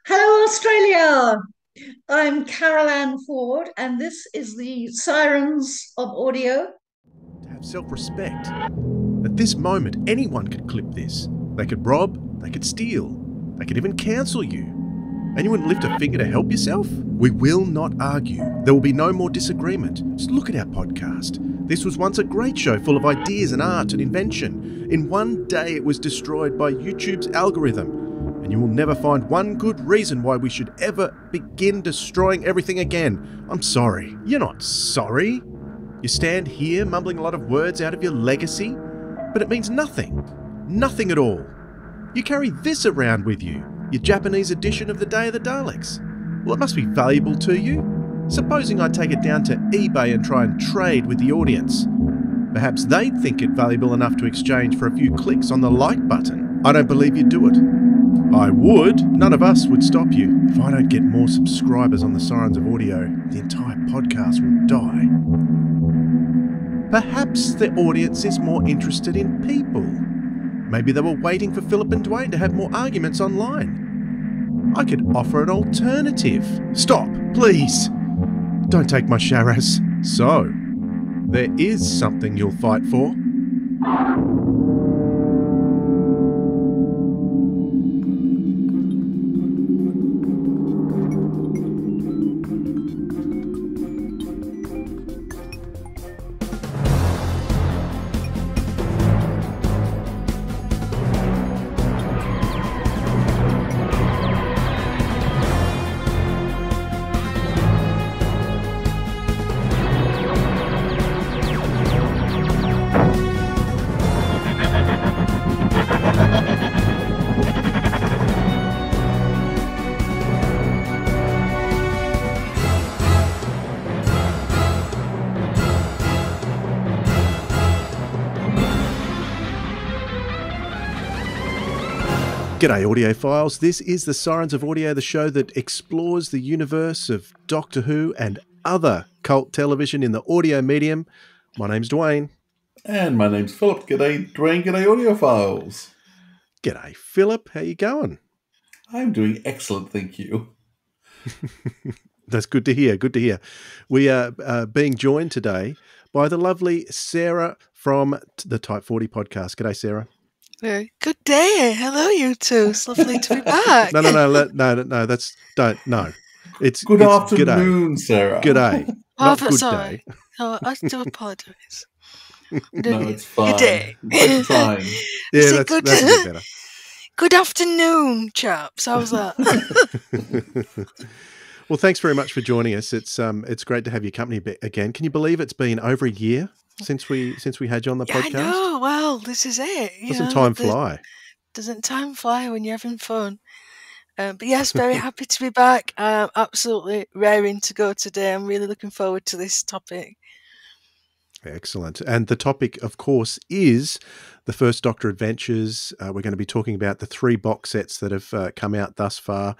Hello, Australia. I'm Carol Ann Ford, and this is the Sirens of Audio. To have self-respect. At this moment, anyone could clip this. They could rob, they could steal, they could even cancel you. And you wouldn't lift a finger to help yourself? We will not argue. There will be no more disagreement. Just look at our podcast. This was once a great show full of ideas and art and invention. In one day it was destroyed by YouTube's algorithm. And you will never find one good reason why we should ever begin destroying everything again. I'm sorry. You're not sorry. You stand here mumbling a lot of words out of your legacy, but it means nothing. Nothing at all. You carry this around with you, your Japanese edition of the Day of the Daleks. Well, it must be valuable to you. Supposing I take it down to eBay and try and trade with the audience. Perhaps they'd think it valuable enough to exchange for a few clicks on the like button. I don't believe you'd do it. I would. None of us would stop you. If I don't get more subscribers on the Sirens of Audio, the entire podcast will die. Perhaps the audience is more interested in people. Maybe they were waiting for Philip and Dwayne to have more arguments online. I could offer an alternative. Stop, please. Don't take my Sharaz. So, there is something you'll fight for. G'day audiophiles, this is the Sirens of Audio, the show that explores the universe of Doctor Who and other cult television in the audio medium. My name's Dwayne. And my name's Philip. G'day Dwayne, g'day audiophiles. G'day Philip, how you going? I'm doing excellent, thank you. That's good to hear, good to hear. We are being joined today by the lovely Sarah from the Type 40 podcast. G'day Sarah. Good day. Hello, you two. It's lovely to be back. No. That's no. It's good afternoon, g'day. Sarah. G'day. Not good sorry. day. Oh, I do apologise. No, it's fine. Good day. It's fine. Yeah, that's a bit better. Good afternoon, chaps. How's that? Well, thanks very much for joining us. It's great to have your company again. Can you believe it's been over a year since we had you on the podcast? I know. Well, this is it. Doesn't time fly? Doesn't time fly when you're having fun? But yes, very happy to be back. Absolutely raring to go today. I'm really looking forward to this topic. Excellent. And the topic, of course, is the First Doctor Adventures. We're going to be talking about the 3 box sets that have come out thus far,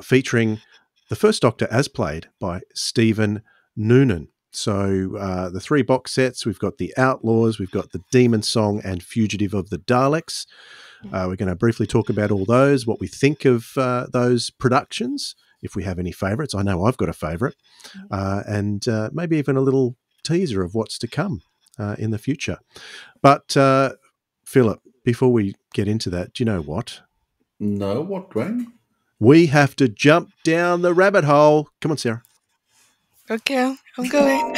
featuring the First Doctor as played by Stephen Noonan. So the 3 box sets, we've got The Outlaws, we've got The Demon Song and Fugitive of the Daleks. We're going to briefly talk about all those, what we think of those productions, if we have any favourites. I know I've got a favourite. And maybe even a little teaser of what's to come in the future. But Philip, before we get into that, do you know what? No, what, Dwayne? We have to jump down the rabbit hole. Come on, Sarah. Okay, I'm going.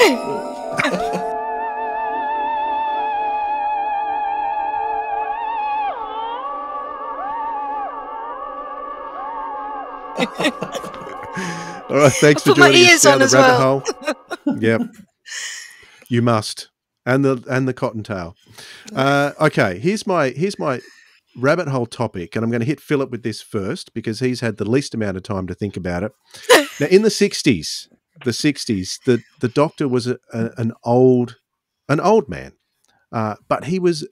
All right, thanks for joining us down the rabbit hole. Yep, you must, and the cottontail. Okay, here's my rabbit hole topic, and I'm going to hit Philip with this first because he's had the least amount of time to think about it. Now, in the 60s, the Doctor was an old man, but he was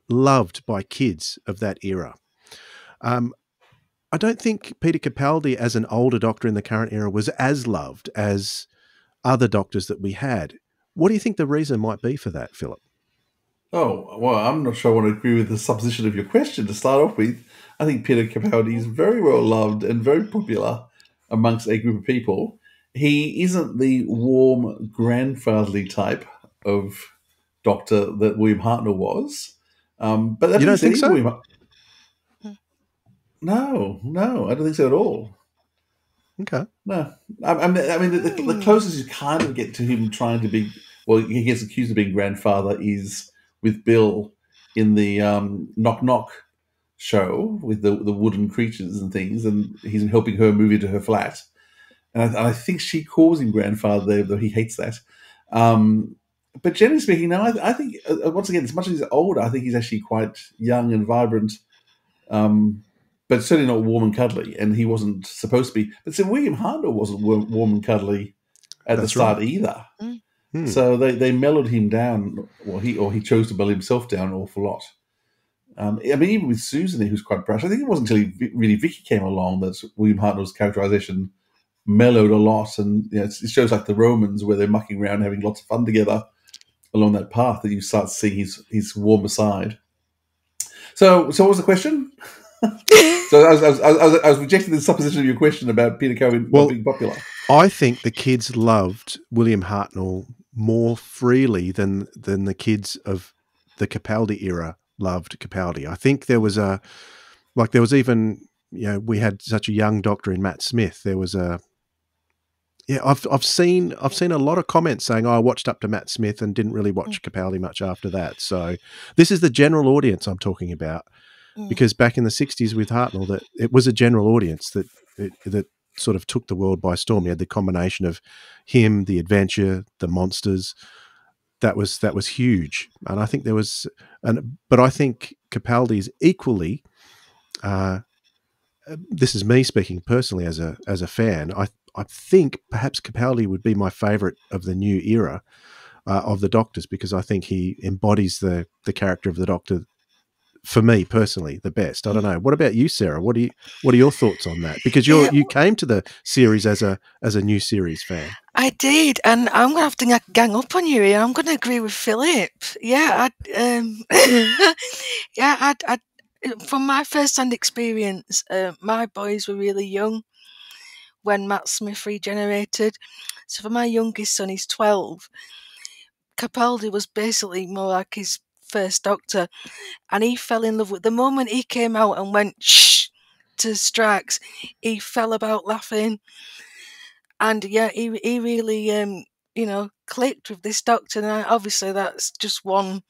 loved by kids of that era. I don't think Peter Capaldi, as an older Doctor in the current era, was as loved as other Doctors that we had. What do you think the reason might be for that, Philip? Oh, well, I'm not sure I want to agree with the supposition of your question to start off with. I think Peter Capaldi is very well loved and very popular amongst a group of people. He isn't the warm, grandfatherly type of doctor that William Hartnell was. But that You being don't said, think even so? no, I don't think so at all. Okay. No, I mean, the Hmm. closest you kind of get to him trying to be, well, he gets accused of being grandfather is with Bill in the Knock Knock show with the wooden creatures and things, and he's helping her move into her flat. And I think she calls him grandfather there, though he hates that. Um, but generally speaking, no, I think, once again, as much as he's older, I think he's actually quite young and vibrant, but certainly not warm and cuddly. And he wasn't supposed to be. But so William Hartnell wasn't warm and cuddly at the That's right. start either. Mm. Hmm. So they mellowed him down. Well, he chose to mellow himself down an awful lot. I mean, even with Susan, who's quite brash, I think it wasn't until really Vicky came along that William Hartnell's characterization mellowed a lot. And it shows like the Romans where they're mucking around, having lots of fun together along that path that you start to see his warmer side. So what was the question? So I was rejecting the supposition of your question about Peter Cohen not Well, being popular. I think the kids loved William Hartnell more freely than the kids of the Capaldi era loved Capaldi. I think there was there was even, we had such a young doctor in Matt Smith. There was I've seen a lot of comments saying, "Oh, I watched up to Matt Smith and didn't really watch Capaldi much after that." So this is the general audience I'm talking about, Mm. because back in the '60s with Hartnell, that it was a general audience that sort of took the world by storm. You had the combination of him, the adventure, the monsters. That was huge, and I think there was, but I think Capaldi's equally. This is me speaking personally as a fan. I think perhaps Capaldi would be my favourite of the new era of the Doctors, because I think he embodies the character of the Doctor, for me personally, the best. I don't know. What about you, Sarah? What are your thoughts on that? Because Yeah, you came to the series as a new series fan. I did, and I'm gonna have to gang up on you here. I'm gonna agree with Philip. Yeah, yeah, from my first-hand experience, my boys were really young when Matt Smith regenerated. So for my youngest son, he's 12. Capaldi was basically more like his first Doctor, and he fell in love with the moment he came out and went shh to Strax. He fell about laughing, and yeah, he really clicked with this Doctor. And obviously, that's just one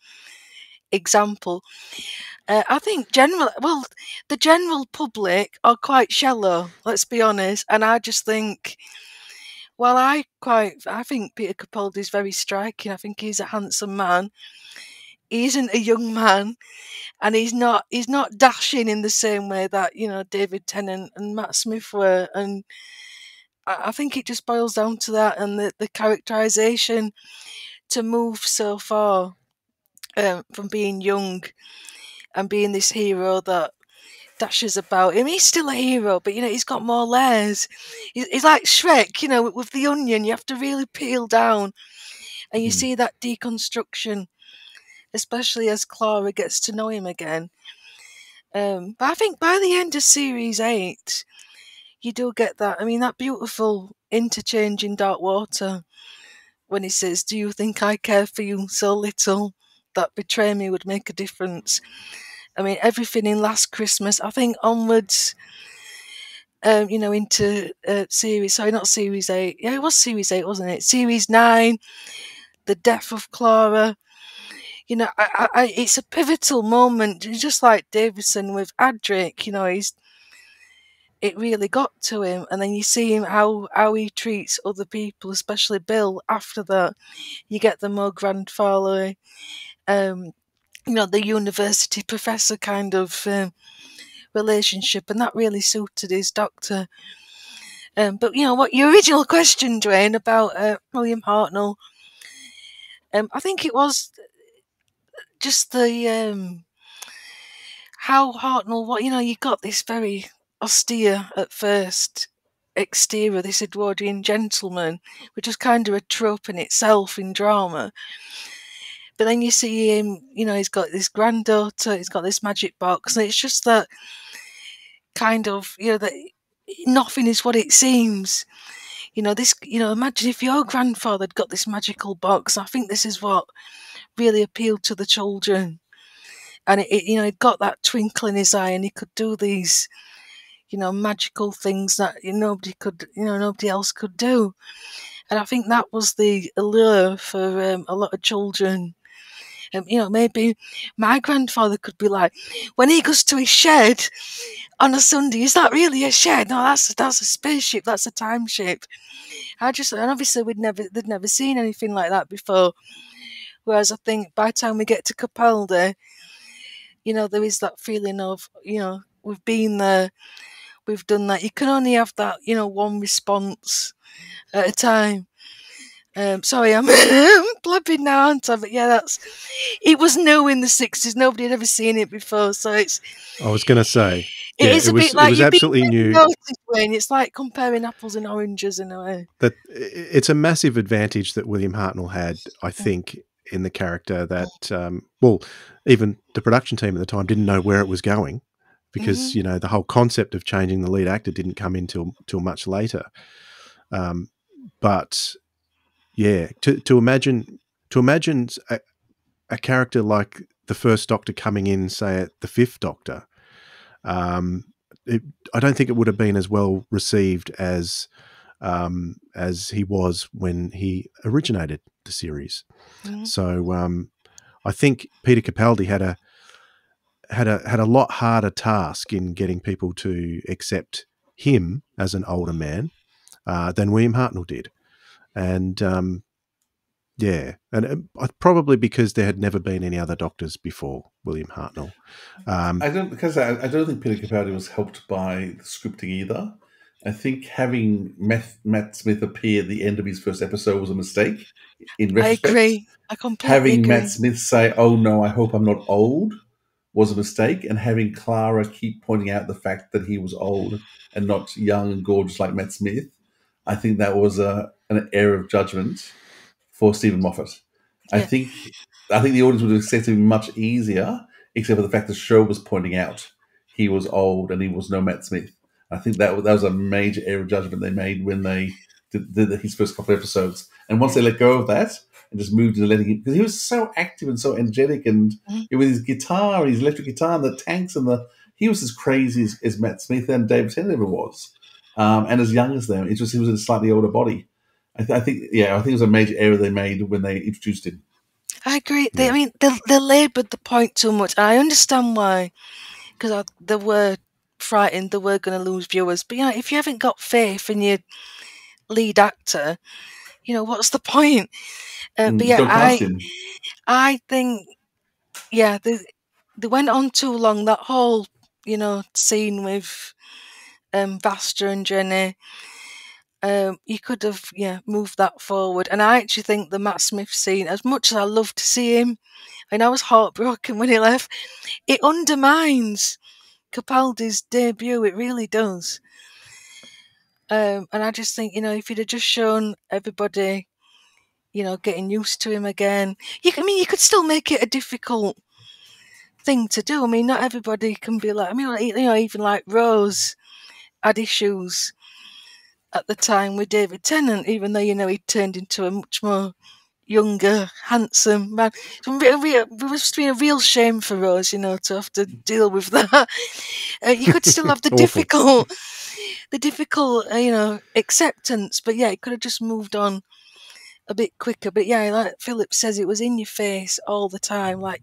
example. I think the general public are quite shallow. Let's be honest, and I just think. Well, I think Peter Capaldi is very striking. I think he's a handsome man. He isn't a young man, and he's not dashing in the same way that David Tennant and Matt Smith were. And I think it just boils down to that, and the characterization to move so far from being young and being this hero that dashes about. I mean, he's still a hero, but he's got more layers. He's like Shrek, with the onion. You have to really peel down, and you see that deconstruction, especially as Clara gets to know him again. But I think by the end of series 8, you do get that. I mean, that beautiful interchange in Dark Water when he says, "Do you think I care for you so little that betray me would make a difference?" I mean, everything in Last Christmas, I think onwards, into series, sorry, not series 8. Yeah, it was series 8, wasn't it? Series 9, the death of Clara. It's a pivotal moment, just like Davison with Adric. It really got to him, and then you see him how he treats other people, especially Bill. After that, you get the more grandfatherly, the university professor kind of relationship, and that really suited his Doctor. But what your original question, Dwayne, about William Hartnell, I think it was just the how Hartnell. You got this very austere at first exterior, this Edwardian gentleman, which is kind of a trope in itself in drama. But then you see him, he's got this granddaughter, he's got this magic box, and it's just that kind of, that nothing is what it seems. Imagine if your grandfather had got this magical box. I think this is what really appealed to the children. And it got that twinkle in his eye, and he could do these, magical things that nobody else could do. And I think that was the allure for a lot of children. Maybe my grandfather could be like, when he goes to his shed on a Sunday, is that really a shed? No, that's a spaceship. That's a time ship. And obviously they'd never seen anything like that before. Whereas I think by the time we get to Capaldi, there is that feeling of, we've been there, we've done that. You can only have that, one response at a time. Sorry, I'm blabbing now, aren't I? But yeah, it was new in the 60s. Nobody had ever seen it before, so it's. I was going to say, it is a bit like it was absolutely new. It's like comparing apples and oranges in a way. That it's a massive advantage that William Hartnell had, I think, in the character that, even the production team at the time didn't know where it was going, because the whole concept of changing the lead actor didn't come in till much later. But yeah, to imagine a character like the first Doctor coming in, say at the fifth Doctor, I don't think it would have been as well received as he was when he originated the series. So I think Peter Capaldi had a lot harder task in getting people to accept him as an older man than William Hartnell did. And probably because there had never been any other Doctors before William Hartnell. I don't think Peter Capaldi was helped by the scripting either. I think having Matt Smith appear at the end of his first episode was a mistake. In retrospect, I agree. I completely having agree. Matt Smith say, "Oh no, I hope I'm not old," was a mistake, and having Clara keep pointing out the fact that he was old and not young and gorgeous like Matt Smith, I think that was an error of judgment for Stephen Moffat. Yeah. I think the audience would have accepted him much easier, except for the fact the show was pointing out he was old and he was no Matt Smith. I think that was a major error of judgment they made when they did his first couple of episodes. And once they let go of that and just moved into letting him, because he was so active and so energetic, and with his guitar, his electric guitar, and the tanks, he was as crazy as Matt Smith and David Tennant ever was, and as young as them. It's just he was in a slightly older body. I think it was a major error they made when they introduced him. I agree. They laboured the point too much. I understand why, because they were frightened they were going to lose viewers. But if you haven't got faith in your lead actor, what's the point? But yeah, I think they went on too long. That whole scene with Vasta and Jenny. You could have moved that forward. And I actually think the Matt Smith scene, as much as I love to see him, and I was heartbroken when he left, it undermines Capaldi's debut. It really does. And I just think, if you'd have just shown everybody, getting used to him again, you could still make it a difficult thing to do. I mean, not everybody can be like, even like Rose had issues at the time with David Tennant, even though he turned into a much more younger, handsome man. It must be a real shame for Rose, to have to deal with that. You could still have the difficult, acceptance, but it could have just moved on a bit quicker. But like Philip says, it was in your face all the time. Like,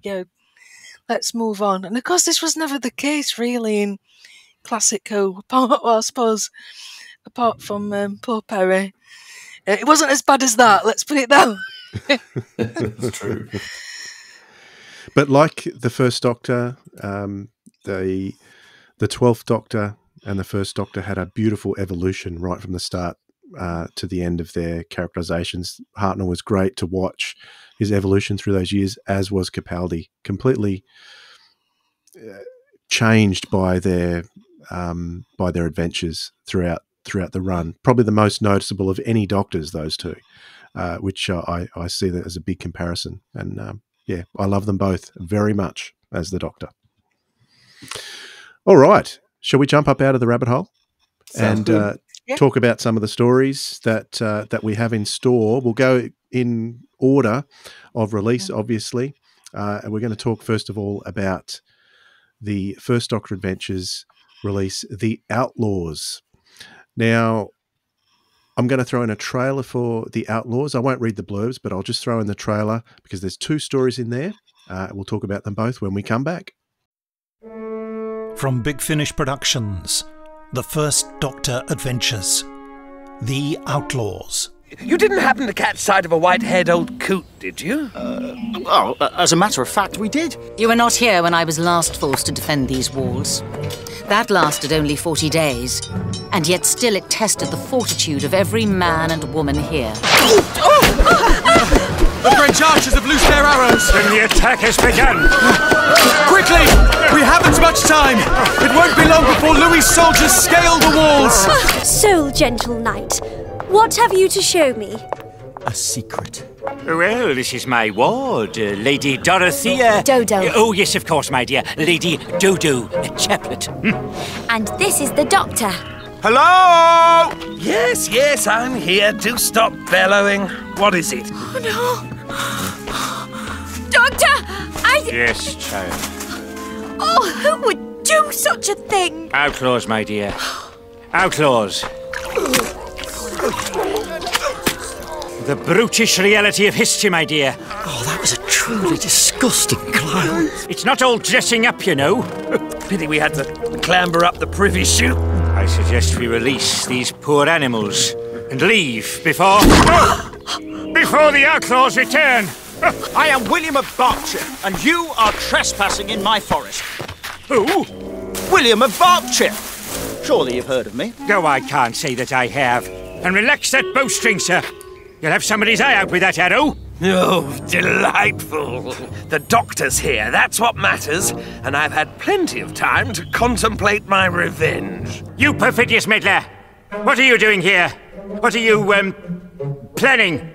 let's move on. And of course, this was never the case, really, in classic Who. I suppose. Apart from poor Perry. It wasn't as bad as that, let's put it that way. That's true. But like the first Doctor, the 12th Doctor and the first Doctor had a beautiful evolution right from the start to the end of their characterizations. Hartnell was great to watch his evolution through those years, as was Capaldi. Completely changed by their adventures throughout the run. Probably the most noticeable of any Doctors, those two, which I see that as a big comparison. And yeah, I love them both very much as the Doctor. All right. Shall we jump up out of the rabbit hole Sounds good. talk about some of the stories that we have in store? We'll go in order of release, obviously. And we're going to talk, first of all, about the First Doctor Adventures release, The Outlaws. Now, I'm going to throw in a trailer for The Outlaws. I won't read the blurbs, but I'll just throw in the trailer because there's 2 stories in there. We'll talk about them both when we come back. From Big Finish Productions, The First Doctor Adventures, The Outlaws. You didn't happen to catch sight of a white-haired old coot, did you? As a matter of fact, we did. You were not here when I was last forced to defend these walls. That lasted only 40 days, and yet still it tested the fortitude of every man and woman here. The French archers have loosed their arrows! Then the attack has begun! Quickly! We haven't much time! It won't be long before Louis' soldiers scale the walls! So, gentle knight, what have you to show me? A secret. Well, this is my ward, Lady Dorothea... Dodo. Oh, yes, of course, my dear. Lady Dodo Chaplet. And this is the Doctor. Hello? Yes, I'm here. Do stop bellowing. What is it? Oh, no. Doctor, Yes, child. Oh, who would do such a thing? Outlaws, my dear. Outlaws. The brutish reality of history, my dear. Oh, that was a truly disgusting clown. It's not all dressing up, you know. Pity we had to clamber up the privy chute. I suggest we release these poor animals and leave before the outlaws return. I am William of Berkshire, and you are trespassing in my forest. Who? William of Berkshire. Surely you've heard of me. No, I can't say that I have. And relax that bowstring, sir. You'll have somebody's eye out with that arrow. Oh, delightful. The Doctor's here, that's what matters. And I've had plenty of time to contemplate my revenge. You perfidious meddler! What are you doing here? What are you, planning?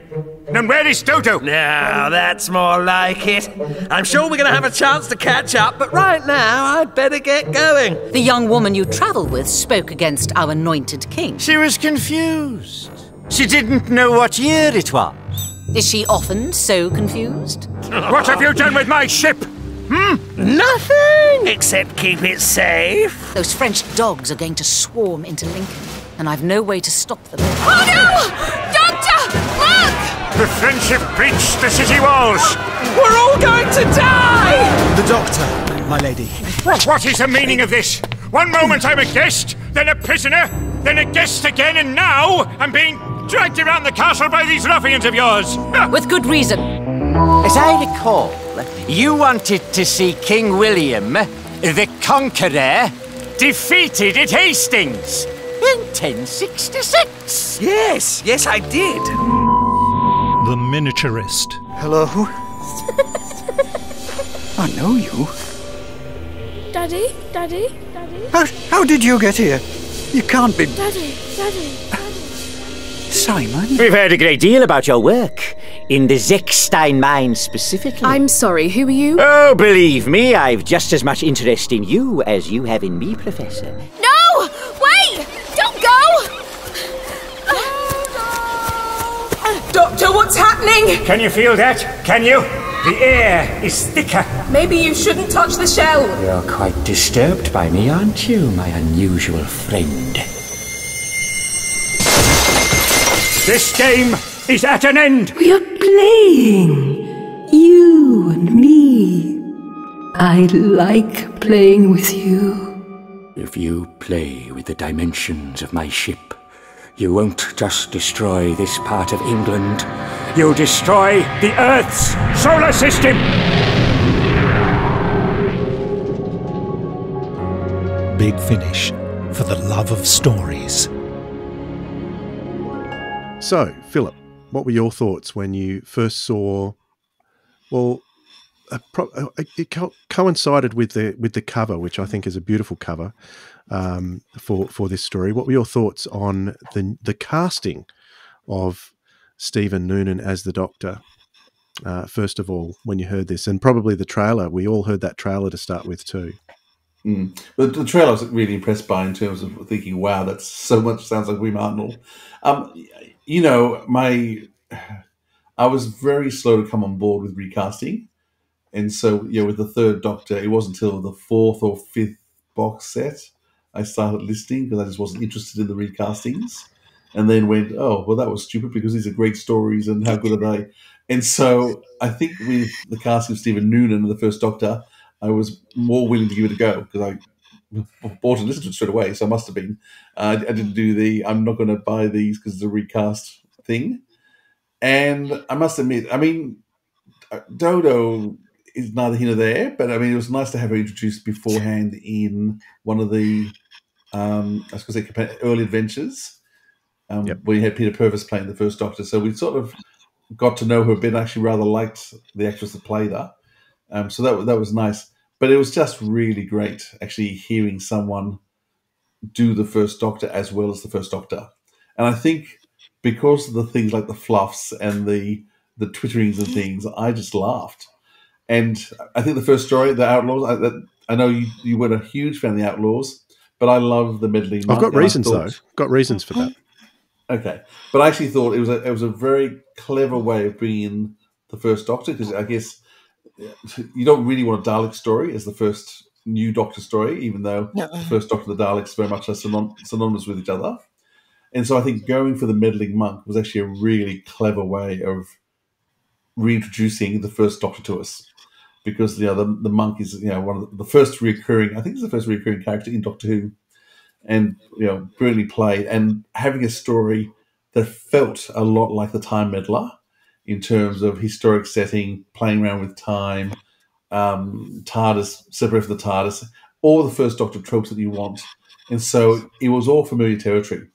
And where is Dodo? Now, that's more like it. I'm sure we're going to have a chance to catch up, but right now, I'd better get going. The young woman you travelled with spoke against our anointed king. She was confused. She didn't know what year it was. Is she often so confused? What have you done with my ship? Nothing, except keep it safe. Those French dogs are going to swarm into Lincoln, and I've no way to stop them. Oh, no! Doctor, look! The French have breached the city walls. We're all going to die! The Doctor, my lady. What is the meaning of this? One moment I'm a guest, then a prisoner, then a guest again, and now I'm being dragged around the castle by these ruffians of yours. With good reason. As I recall, you wanted to see King William, the Conqueror, defeated at Hastings in 1066. Yes, I did. The Miniaturist. Hello? I know you. Daddy? How did you get here? You can't be... Daddy. Simon? We've heard a great deal about your work, in the Zechstein mine specifically. I'm sorry, who are you? Oh, believe me, I've just as much interest in you as you have in me, Professor. No! Wait! Don't go! Doctor, what's happening? Can you feel that? Can you? The air is thicker. Maybe you shouldn't touch the shell. You're quite disturbed by me, aren't you, my unusual friend? This game is at an end. We are playing. You and me. I like playing with you. If you play with the dimensions of my ship, you won't just destroy this part of England. You'll destroy the Earth's solar system. Big Finish, for the love of stories. So, Philip, what were your thoughts when you first saw? Well, it coincided with the cover, which I think is a beautiful cover for this story. What were your thoughts on the casting of Stephen Noonan as the Doctor? first of all, when you heard this? And probably the trailer. We all heard that trailer to start with too. The trailer I was really impressed by in terms of thinking, wow, that's so much sounds like Wim Arnold. You know, I was very slow to come on board with recasting. And so, with the third Doctor, it wasn't until the fourth or fifth box set I started listening because I just wasn't interested in the recastings. And then went, oh, well, that was stupid because these are great stories and how good are they? And so I think with the casting of Stephen Noonan in the first Doctor, I was more willing to give it a go because I bought and listened to it straight away. So I must have been. I didn't do I'm not going to buy these because it's a recast thing. And I must admit, I mean, Dodo is neither here nor there, but I mean, it was nice to have her introduced beforehand in one of the, I was going to say, early adventures, where you had Peter Purvis playing the first Doctor. So we sort of got to know her a bit. I actually rather liked the actress that played her. So that was nice. But it was just really great actually hearing someone do the first Doctor as well as the first Doctor. And I think because of the things like the fluffs and the twitterings and things, I just laughed. And I think the first story, The Outlaws, I know you weren't a huge fan of The Outlaws, but I love the meddling monk. I've got reasons, though. Got reasons for that. Okay. But I actually thought it was a very clever way of bringing in the first Doctor, because I guess you don't really want a Dalek story as the first new Doctor story, even though the first Doctor and the Daleks very much are synonymous with each other. And so I think going for the meddling monk was actually a really clever way of reintroducing the first Doctor to us. Because the monk is one of the first recurring, I think it's the first recurring character in Doctor Who, and brilliantly played, and having a story that felt a lot like the Time Meddler in terms of historic setting, playing around with time, TARDIS, separate from the TARDIS, all the first Doctor tropes that you want, and so it was all familiar territory,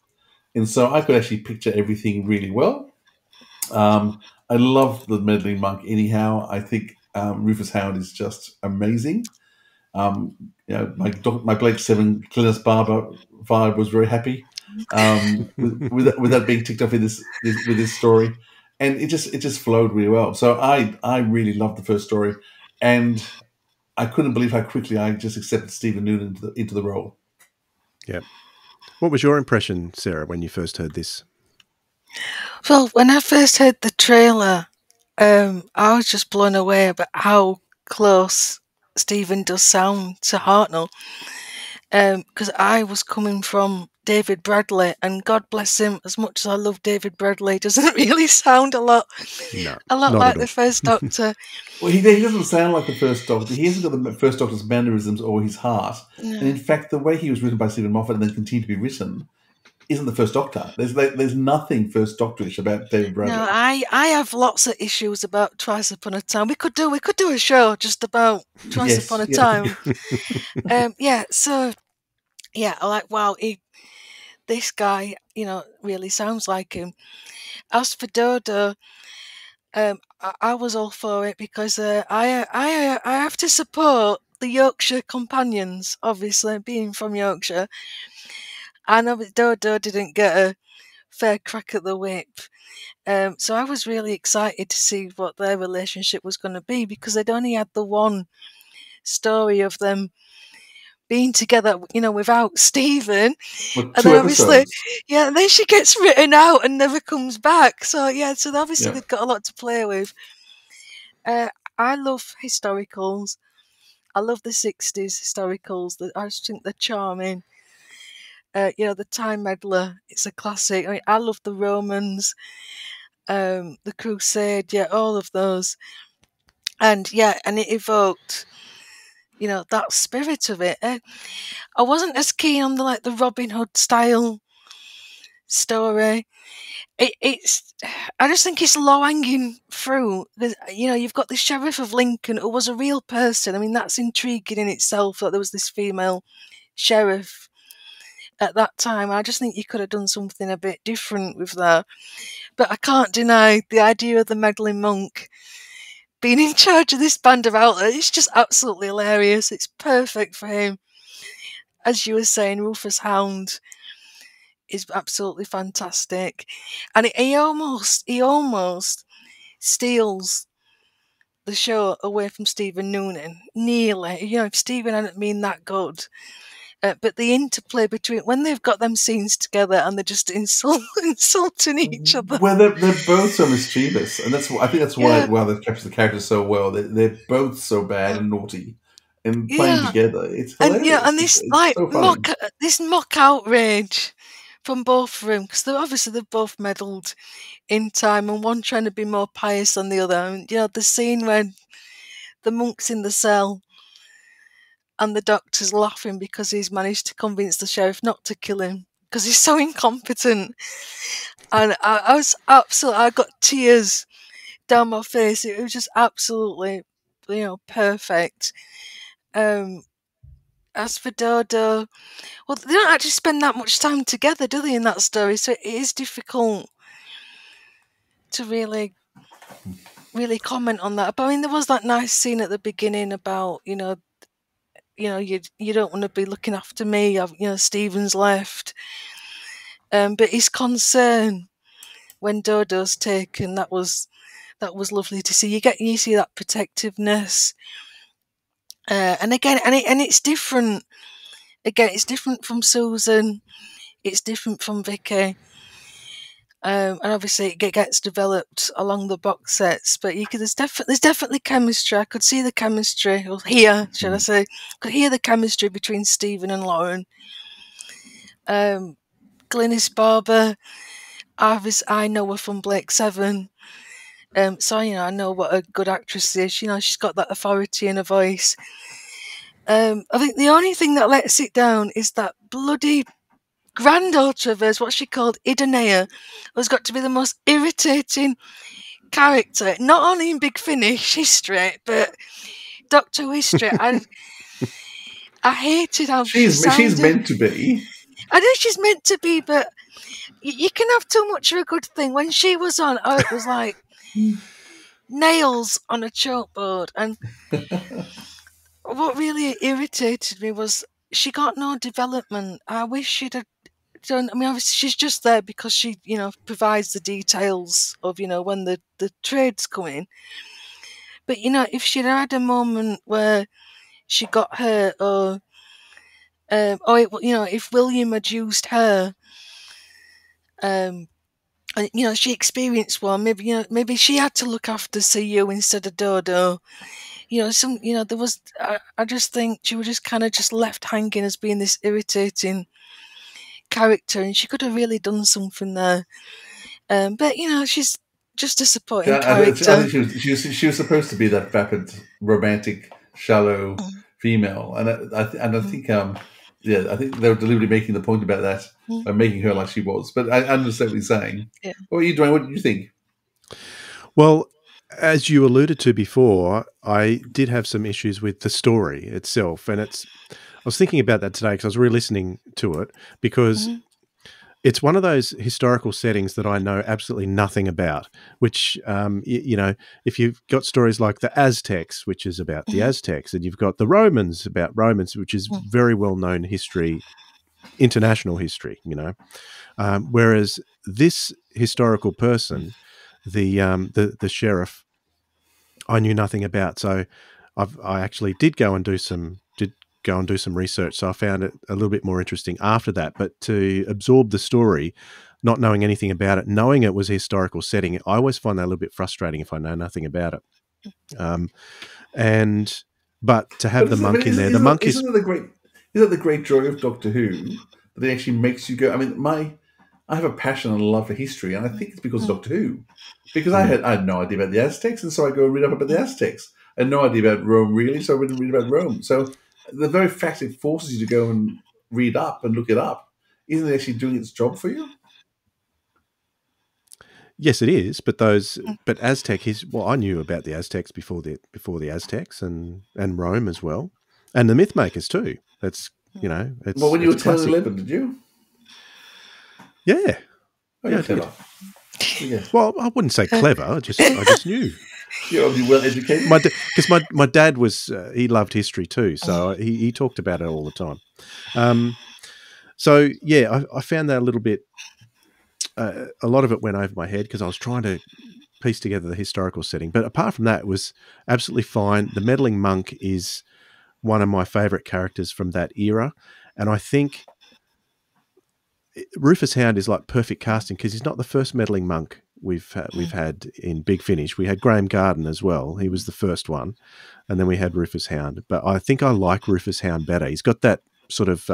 and so I could actually picture everything really well. I love the meddling monk. Anyhow, I think Rufus Howard is just amazing. My Blake Seven Clintus Barber vibe was very happy with that being ticked off in this with this story, and it just flowed really well. So I really loved the first story, and I couldn't believe how quickly I just accepted Stephen Noonan into the role. Yeah. What was your impression, Sarah, when you first heard this? Well, when I first heard the trailer, I was just blown away about how close Stephen does sound to Hartnell. Because I was coming from David Bradley, and God bless him, as much as I love David Bradley, doesn't really sound a lot like the first Doctor. Well, he doesn't sound like the first Doctor. He hasn't got the first Doctor's mannerisms or his heart. No. And in fact, the way he was written by Stephen Moffat and then continued to be written isn't the first Doctor. There's nothing first Doctorish about David Bradley. No, I have lots of issues about Twice Upon a Time. We could do a show just about Twice Upon a Time. I like, wow, this guy, really sounds like him. As for Dodo, I was all for it because I have to support the Yorkshire companions, obviously, being from Yorkshire. I know that Dodo didn't get a fair crack at the whip. So I was really excited to see what their relationship was going to be, because they'd only had the one story of them being together, without Stephen. And then obviously, and then she gets written out and never comes back. So obviously they've got a lot to play with. I love historicals. I love the 60s historicals. I just think they're charming. The Time Meddler, it's a classic. I mean, I love the Romans, the Crusade, all of those. And it evoked, that spirit of it. I wasn't as keen on the Robin Hood style story. I just think it's low hanging fruit. You've got the Sheriff of Lincoln, who was a real person. I mean, that's intriguing in itself, that there was this female sheriff at that time. I just think you could have done something a bit different with that. But I can't deny the idea of the meddling monk being in charge of this band of outlaws. It's just absolutely hilarious. It's perfect for him. As you were saying, Rufus Hound is absolutely fantastic, and he almost steals the show away from Stephen Noonan. Nearly. You know, if Stephen hadn't been that good. But the interplay between when they've got them scenes together and they're just insulting each other. Well, they're both so mischievous, and I think that's why they've captured the characters so well. They're both so bad and naughty, and playing together, it's hilarious. And yeah, and this it's so funny. mock outrage from both of them, because they've both meddled in time, and one trying to be more pious than the other. And, you know, the scene when the monk's in the cell and the doctor's laughing because he's managed to convince the sheriff not to kill him because he's so incompetent. And I got tears down my face. It was just absolutely, you know, perfect. As for Dodo, well, they don't actually spend that much time together, do they, in that story? So it is difficult to really comment on that. But I mean, there was that nice scene at the beginning about, you don't want to be looking after me. Stephen's left. But his concern when Dodo's taken, that was lovely to see. You see that protectiveness. And again, and it's different. Again, it's different from Susan. It's different from Vicky. And obviously it gets developed along the box sets, but there's definitely chemistry. I could see the chemistry, or hear, should I say, could hear the chemistry between Stephen and Lauren. Glynis Barber, I know her from Blake 7, so I know what a good actress is. She's got that authority in her voice. I think the only thing that lets it down is that bloody granddaughter of hers, what she called Idonaea, has got to be the most irritating character, not only in Big Finish history, but Doctor Who history. I hated how she sounded. She's meant to be. I know she's meant to be, but you can have too much of a good thing. When she was on, it was like nails on a chalkboard. And what really irritated me was she got no development. I wish she'd have done. I mean, obviously she's just there because she, provides the details of, when the trades come in. But, if she'd had a moment where she got hurt, or if William had used her, and, she experienced one, maybe she had to look after CU instead of Dodo. There was, I just think she was just kind of just left hanging as being this irritating character, and she could have really done something there. But, she's just a supporting character. I think she was supposed to be that vapid, romantic, shallow female. And I think, I think they were deliberately making the point about that, by making her like she was. But I understand what you're saying. Yeah. What are you doing? What did you think? Well, as you alluded to before, I did have some issues with the story itself. And I was thinking about that today because I was re-listening to it, because it's one of those historical settings that I know absolutely nothing about, which, if you've got stories like the Aztecs, which is about the Aztecs, and you've got the Romans about Romans, which is very well-known history, international history, whereas this historical person, the sheriff, I knew nothing about. So I actually did go and do some research. So I found it a little bit more interesting after that. But to absorb the story, not knowing anything about it, knowing it was a historical setting, I always find that a little bit frustrating if I know nothing about it. But to have the monk in there, the monk is... Isn't that the great joy of Doctor Who? That it actually makes you go... I mean, I have a passion and a love for history, and I think it's because of Doctor Who. Because I had no idea about the Aztecs, and so I go and read up about the Aztecs. I had no idea about Rome, really, so I went and read about Rome. So the very fact it forces you to go and read up and look it up, isn't it actually doing its job for you? Yes, it is. But Aztec is... Well, I knew about the Aztecs before the Aztecs and Rome as well. And the Mythmakers too. That's, it's... Well, when you were 10 classic. 11, did you? Yeah. Oh, you're clever. Yeah. Well, I wouldn't say clever. I just knew. You're obviously well educated. Because my dad was he loved history too, so he talked about it all the time. So yeah, I found that a little bit. A lot of it went over my head because I was trying to piece together the historical setting. But apart from that, it was absolutely fine. The meddling monk is one of my favourite characters from that era, and I think Rufus Hound is like perfect casting because he's not the first meddling monk we've had in Big Finish. We had Graham Garden as well. He was the first one, and then we had Rufus Hound. But I think I like Rufus Hound better. He's got that sort of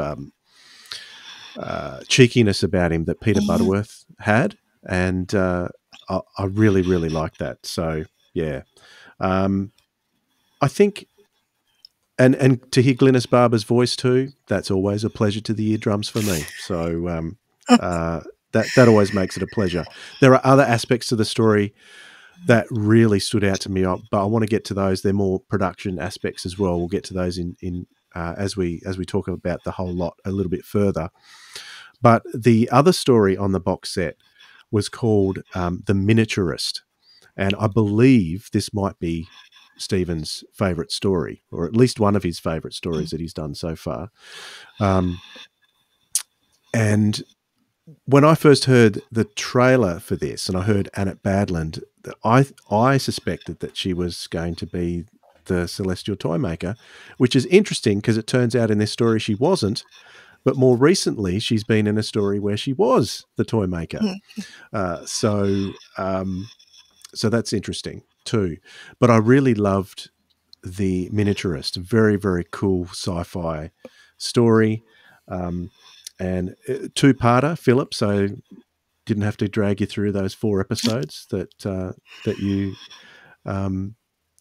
cheekiness about him that Peter Butterworth had, and I really, really like that. So yeah, I think, and to hear Glynis Barber's voice too, that's always a pleasure to the eardrums for me. So that always makes it a pleasure. There are other aspects to the story that really stood out to me, but I want to get to those. They're more production aspects as well. We'll get to those in as we talk about the whole lot a little bit further. But the other story on the box set was called The Miniaturist, and I believe this might be Stephen's favourite story, or at least one of his favourite stories that he's done so far. And when I first heard the trailer for this, and I heard Annette Badland, I suspected that she was going to be the Celestial Toymaker, which is interesting because it turns out in this story she wasn't. But more recently, she's been in a story where she was the Toymaker. So that's interesting too. But I really loved The Miniaturist. Very, very cool sci-fi story. And two-parter, Philip, so didn't have to drag you through those 4 episodes that you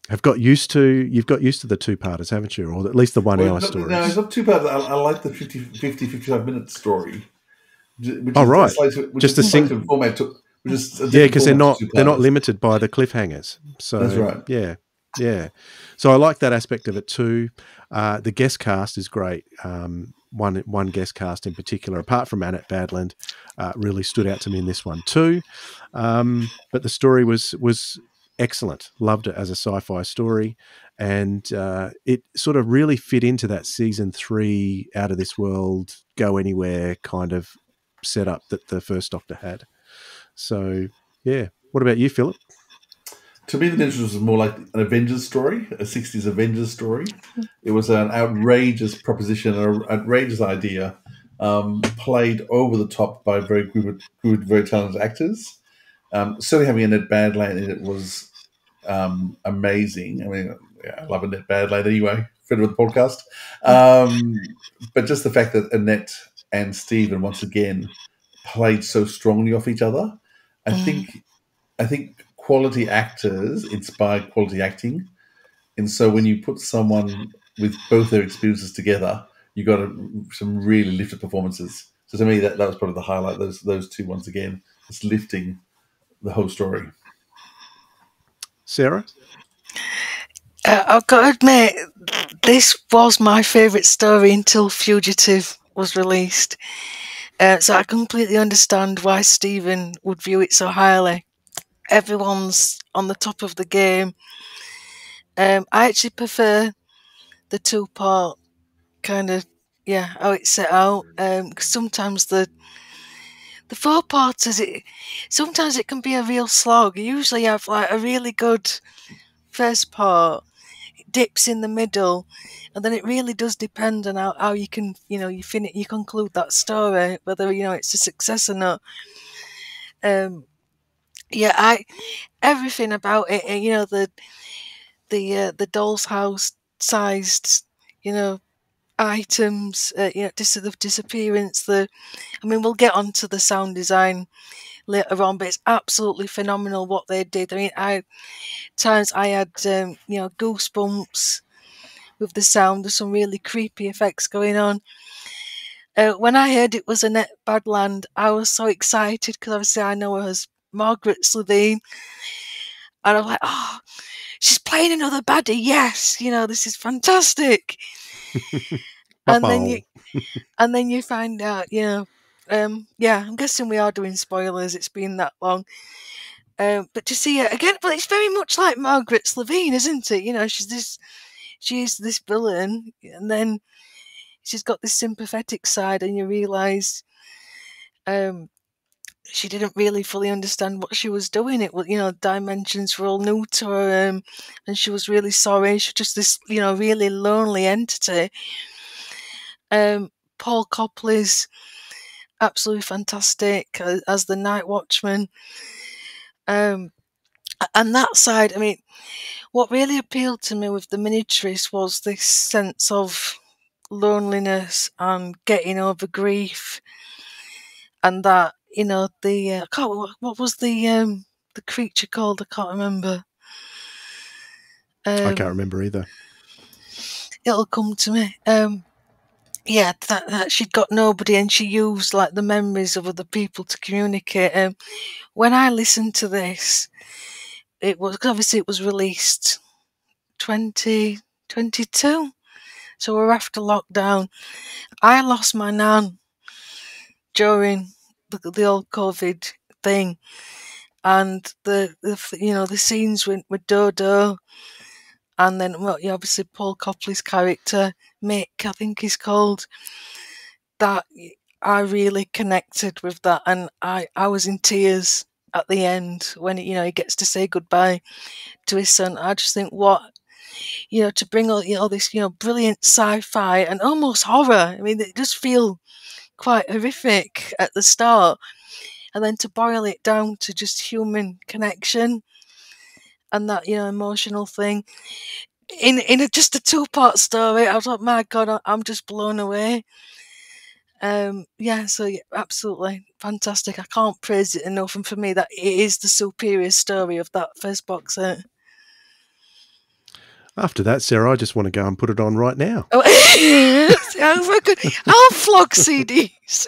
have got used to. You've got used to the two-parters, haven't you? Or at least the 1 hour stories. No, it's not two-parters. I like the 50, 55-minute story. Which right. Just a single format. Because they're not limited by the cliffhangers. So that's right. Yeah. So I like that aspect of it too. The guest cast is great. One guest cast in particular, apart from Annette Badland, really stood out to me in this one too. But the story was excellent. Loved it as a sci-fi story, and it sort of really fit into that season 3 out of this world, go anywhere kind of setup that the first Doctor had. So yeah. What about you, Philip? To me, The Miniaturist was more like an Avengers story, a 60s Avengers story. It was an outrageous proposition, an outrageous idea, played over the top by very good, very talented actors. Certainly having Annette Badland in it was amazing. I mean, I love Annette Badland anyway, friend of the podcast. But just the fact that Annette and Stephen, once again, played so strongly off each other. I think quality actors inspire quality acting, and so when you put someone with both their experiences together, you got some really lifted performances. So to me, that was probably the highlight. Those two once again, just lifting the whole story. Sarah, I've got to admit, this was my favourite story until Fugitive was released. So I completely understand why Stephen would view it so highly. Everyone's on the top of the game. I actually prefer the 2-part kind of, how it's set out. Because sometimes the 4-parters, sometimes it can be a real slog. You usually have like a really good first part, it dips in the middle, and then it really does depend on how you can, you conclude that story, whether it's a success or not. Everything about it, the doll's house sized, items, the disappearance. We'll get onto the sound design later on, but it's absolutely phenomenal what they did. I mean, I had goosebumps with the sound. There's some really creepy effects going on. When I heard it was Annette Badland, I was so excited because obviously I know her as Margaret Slitheen, and I'm like, oh, she's playing another baddie. Yes, this is fantastic. and then you find out, I'm guessing we are doing spoilers. It's been that long. But to see it again, well, it's very much like Margaret Slitheen, isn't it? She's this villain, and then she's got this sympathetic side, and you realise she didn't really fully understand what she was doing. It was, dimensions were all new to her, and she was really sorry. She was just this, really lonely entity. Paul Copley's absolutely fantastic as the Night Watchman. And that side, I mean, what really appealed to me with the miniatures was this sense of loneliness and getting over grief, and that what was the creature called? I can't remember. I can't remember either. It'll come to me. That she'd got nobody, and she used like the memories of other people to communicate. When I listened to this, it was obviously it was released 2022, so we're after lockdown. I lost my nan during the old COVID thing, and the scenes with Dodo, and then obviously Paul Copley's character Mick, I think he's called. That I really connected with that, and I was in tears at the end when he gets to say goodbye to his son. I just think to bring all this brilliant sci-fi and almost horror. I mean, it does feel quite horrific at the start, and then to boil it down to just human connection and that emotional thing in just a 2-part story. I was like, my God, I'm just blown away. Absolutely fantastic. I can't praise it enough, and for me that it is the superior story of that first box set. After that, Sarah, I just want to go and put it on right now. Oh, I'll flog CDs.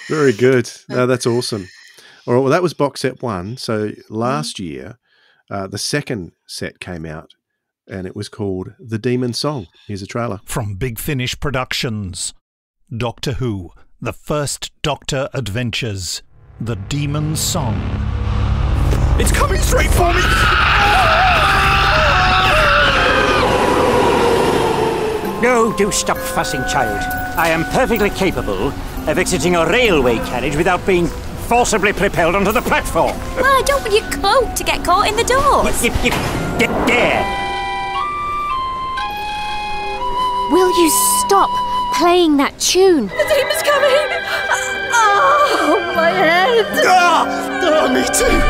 Very good. No, that's awesome. All right, well, that was box set 1. So last year, the second set came out, and it was called The Demon Song. Here's a trailer. From Big Finish Productions, Doctor Who, The First Doctor Adventures, The Demon Song. It's coming straight for me! No, do stop fussing, child. I am perfectly capable of exiting a railway carriage without being forcibly propelled onto the platform. Well, I don't want your cloak to get caught in the doors. Get there. Will you stop playing that tune? The demon's coming! Oh, my head! Me too!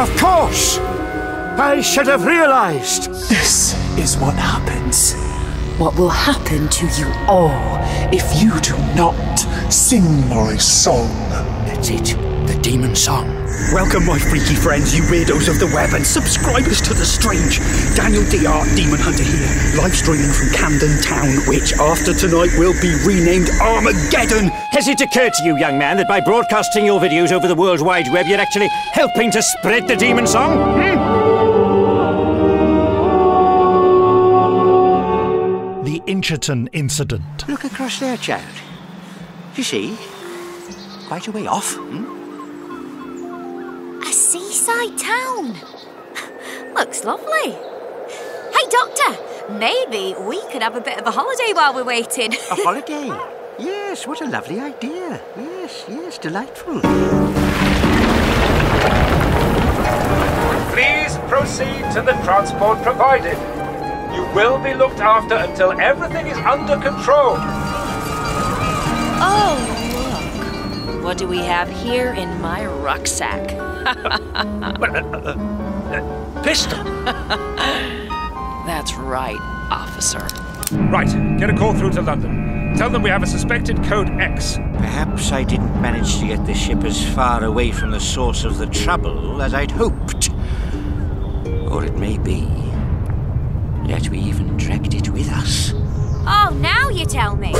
Of course! I should have realised. This is what happens. What will happen to you all if you do not sing my song. That's it. The Demon Song. Welcome, my freaky friends, you weirdos of the web and subscribers to the strange. Daniel DR, Demon Hunter here, live streaming from Camden Town, which after tonight will be renamed Armageddon. Has it occurred to you, young man, that by broadcasting your videos over the World Wide Web, you're actually helping to spread the Demon Song? The Incherton Incident. Look across there, child. You see? Quite a way off. A seaside town. Looks lovely. Hey, Doctor, maybe we could have a bit of a holiday while we're waiting. A holiday? Yes, what a lovely idea. Yes, delightful. Please proceed to the transport provided. You will be looked after until everything is under control. Oh, look. What do we have here in my rucksack? Pistol. That's right, officer. Right, get a call through to London. Tell them we have a suspected code X. Perhaps I didn't manage to get the ship as far away from the source of the trouble as I'd hoped. Or it may be that we even dragged it with us. Oh, now you tell me.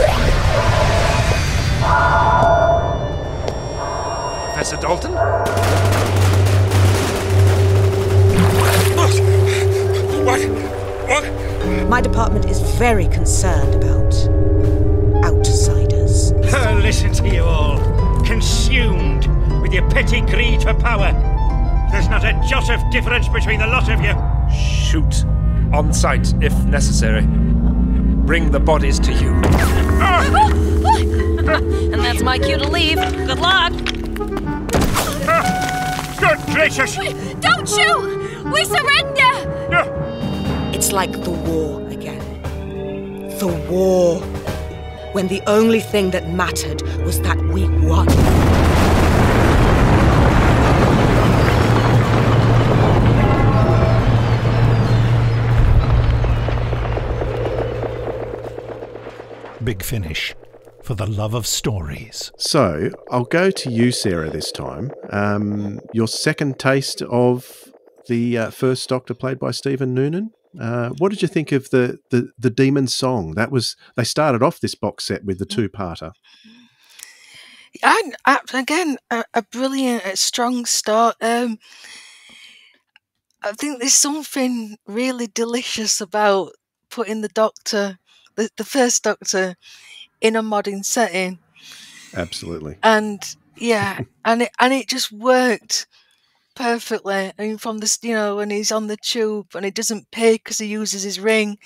Professor Dalton? What? My department is very concerned about outsiders. Listen to you all. Consumed with your petty greed for power. There's not a jot of difference between the lot of you. Shoot. On site, if necessary. bring the bodies to you. And that's my cue to leave. Good luck. Good gracious! Don't shoot! We surrender! It's like the war again. The war. When the only thing that mattered was that we won. Big Finish. For the love of stories. So I'll go to you, Sarah, this time. Your second taste of the first Doctor played by Stephen Noonan. What did you think of the Demon Song? They started off this box set with the two-parter. And again, a brilliant, strong start. I think there's something really delicious about putting the Doctor, the first Doctor, in a modern setting. Absolutely. And yeah, and it just worked perfectly. I mean, from this, when he's on the tube and he doesn't pay because he uses his ring.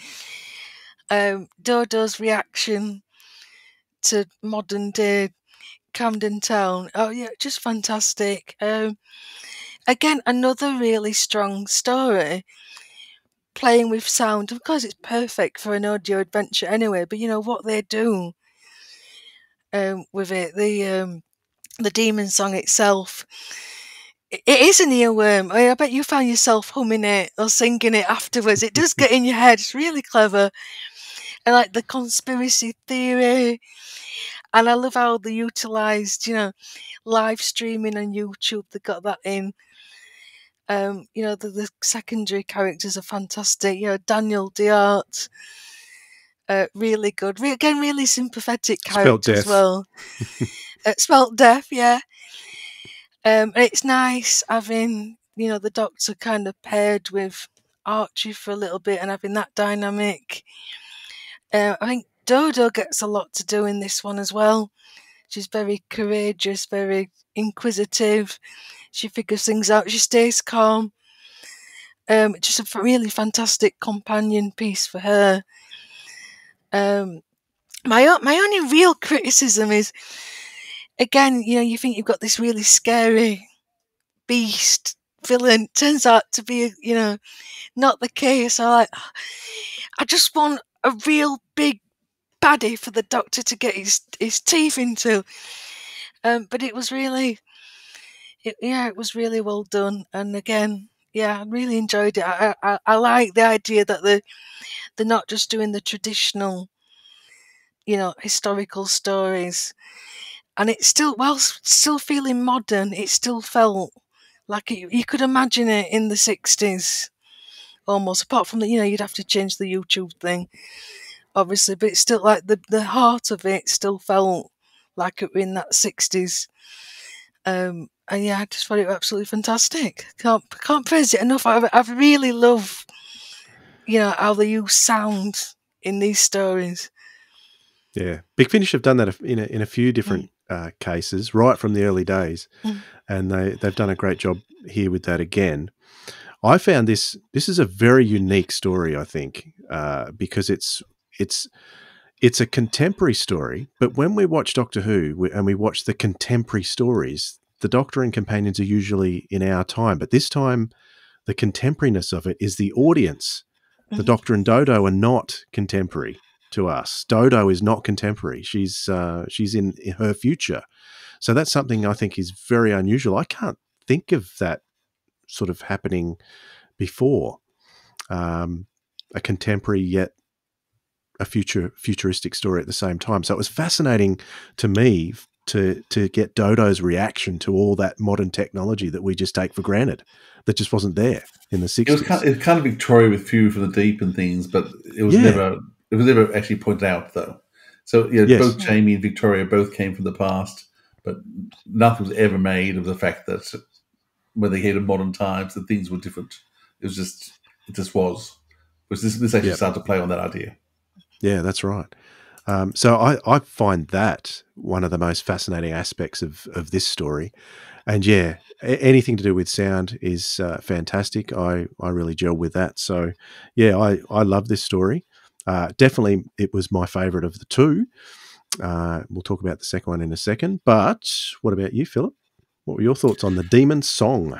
Dodo's reaction to modern day Camden Town. Oh yeah, just fantastic. Again, another really strong story. Playing with sound, of course, it's perfect for an audio adventure anyway. But what they do with it, the Demon Song itself, it is an earworm. I bet you found yourself humming it or singing it afterwards. It does get in your head. It's really clever. And like the conspiracy theory. And I love how they utilised, live streaming on YouTube. They got that in. The secondary characters are fantastic. Daniel Diart, really good. Again, really sympathetic character as well. Spelt deaf, yeah. It's nice having, the Doctor kind of paired with Archie for a little bit and having that dynamic. I think Dodo gets a lot to do in this one as well. She's very courageous, very inquisitive. She figures things out. She stays calm. Just a really fantastic companion piece for her. My only real criticism is, again, you think you've got this really scary beast villain. Turns out to be, not the case. I just want a real big baddie for the Doctor to get his teeth into. But it was really, it was really well done. And again, I really enjoyed it. I like the idea that they're not just doing the traditional, historical stories. And it's still, while still feeling modern, it still felt like you could imagine it in the 60s, almost. Apart from you'd have to change the YouTube thing, obviously, but it's still like the heart of it still felt like it were in that 60s. And I just thought it was absolutely fantastic. Can't praise it enough. I really love, how they use sound in these stories. Yeah, Big Finish have done that in a few different cases, right from the early days, and they've done a great job here with that again. I found this is a very unique story, I think, because it's a contemporary story. But when we watch Doctor Who and we watch the contemporary stories, the Doctor and companions are usually in our time, but this time the contemporariness of it is the audience. The Doctor and Dodo are not contemporary to us. Dodo is not contemporary. She's in her future. So that's something I think is very unusual. I can't think of that sort of happening before. A contemporary yet a futuristic story at the same time. So it was fascinating to me to get Dodo's reaction to all that modern technology that we just take for granted, that just wasn't there in the 60s. It was kind of Victoria with Fury for the Deep and things, but it was never actually pointed out, though. So both Jamie and Victoria both came from the past, but nothing was ever made of the fact that when they hit modern times, that things were different. It just was. Which this actually started to play on that idea. Yeah, that's right. So I find that one of the most fascinating aspects of this story. And anything to do with sound is fantastic. I really gel with that. So I love this story. Definitely, it was my favourite of the two. We'll talk about the second one in a second. But what about you, Philip? What were your thoughts on the Demon Song?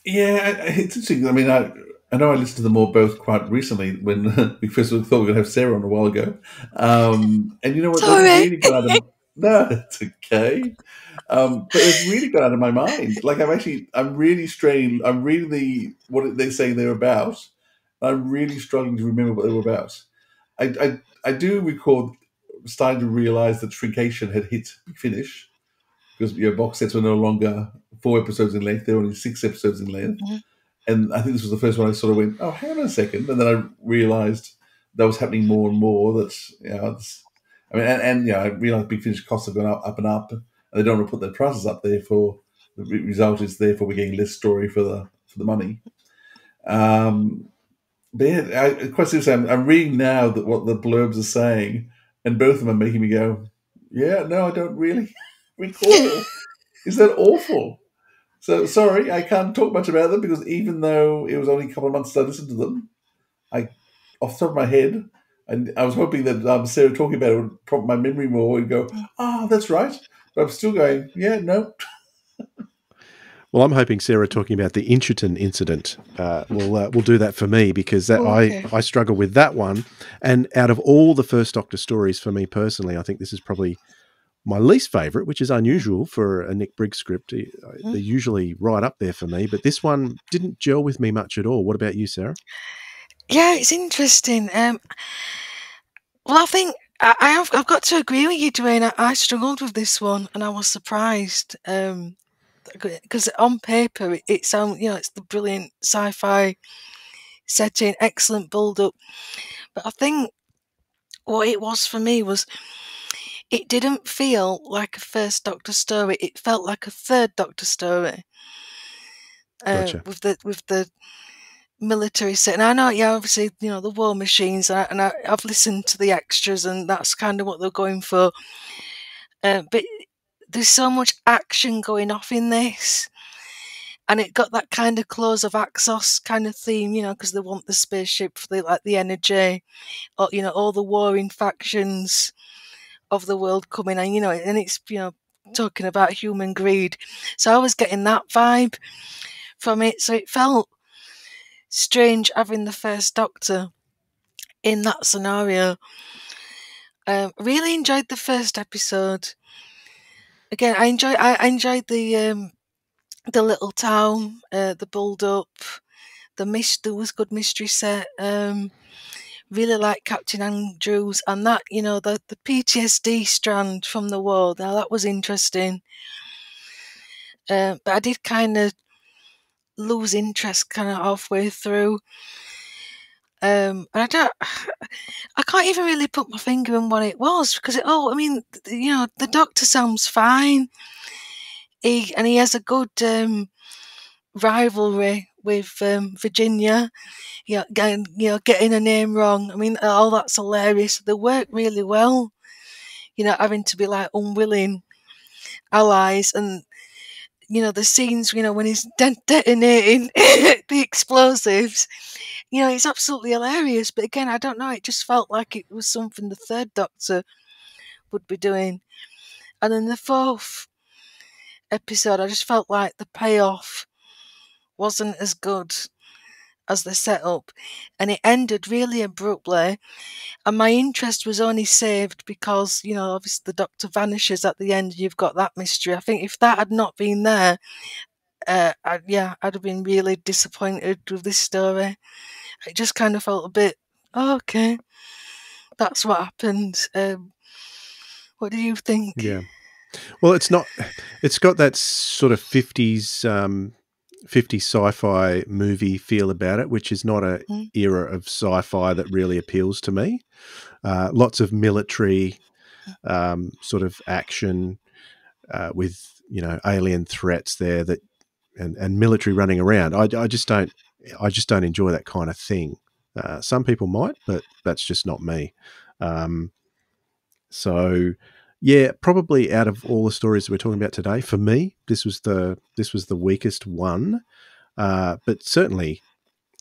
Yeah, it's interesting. I mean, I know I listened to them all both quite recently when we first thought we were going to have Sarah on a while ago. And you know what? They've Sorry. really got out of no, it's okay. But they've really got out of my mind. Like I'm really straining. I'm reading what they're saying they're about. I'm really struggling to remember what they were about. I do recall starting to realise that Shrinkation had hit Big Finish because box sets were no longer 4 episodes in length; they're only 6 episodes in length. Mm-hmm. And I think this was the first one I sort of went, "Oh, hang on a second," and then I realised that was happening more and more. I realised Big Finish costs have gone up and up, and they don't want to put their prices up. Therefore, the result is therefore we're getting less story for the money. But yeah, quite seriously, I'm reading now that what the blurbs are saying, and both of them are making me go, "Yeah, no, I don't really recall." Is that awful? So sorry, I can't talk much about them because even though it was only a couple of months since I listened to them, off the top of my head, and I was hoping that Sarah talking about it would prompt my memory more and go, that's right. But I'm still going, yeah, no. Well, I'm hoping Sarah talking about the Inchiton incident will do that for me because I struggle with that one. And out of all the First Doctor stories for me personally, I think this is probably my least favourite, which is unusual for a Nick Briggs script. They're usually right up there for me, but this one didn't gel with me much at all. What about you, Sarah? Yeah, it's interesting. Well, I think I've got to agree with you, Dwayne. I struggled with this one, and I was surprised because on paper it sounds, it's the brilliant sci-fi setting, excellent build-up. But I think what it was for me was it didn't feel like a First Doctor story. It felt like a Third Doctor story. Gotcha. With the military set. And I know, obviously, the war machines, and I've listened to the extras, and that's kind of what they're going for. But there's so much action going off in this, and it got that kind of Claws of Axos kind of theme, because they want the spaceship for the energy, or all the warring factions of the world coming, and it's talking about human greed. So I was getting that vibe from it. So it felt strange having the First Doctor in that scenario. Really enjoyed the first episode. Again, I enjoyed the little town, the build up, there was good mystery set. Really like Captain Andrews and that, the PTSD strand from the war. Now that was interesting. But I did kind of lose interest kind of halfway through. And I can't even really put my finger on what it was because the Doctor sounds fine. He has a good rivalry with Virginia. Getting a name wrong. I mean, all that's hilarious. They work really well. Having to be like unwilling allies, and the scenes. When he's detonating the explosives. It's absolutely hilarious. But again, I don't know. It just felt like it was something the Third Doctor would be doing. And then the fourth episode, I just felt like the payoff wasn't as good as the setup. And it ended really abruptly. And my interest was only saved because, obviously the Doctor vanishes at the end and you've got that mystery. I think if that had not been there, I'd have been really disappointed with this story. It just kind of felt a bit, okay, that's what happened. What do you think? Yeah. Well, it's got that sort of 50s sci-fi movie feel about it, which is not an era of sci-fi that really appeals to me. Lots of military sort of action with, alien threats there and military running around. I just don't enjoy that kind of thing. Some people might, but that's just not me. So yeah, probably out of all the stories that we're talking about today, for me, this was the weakest one, but certainly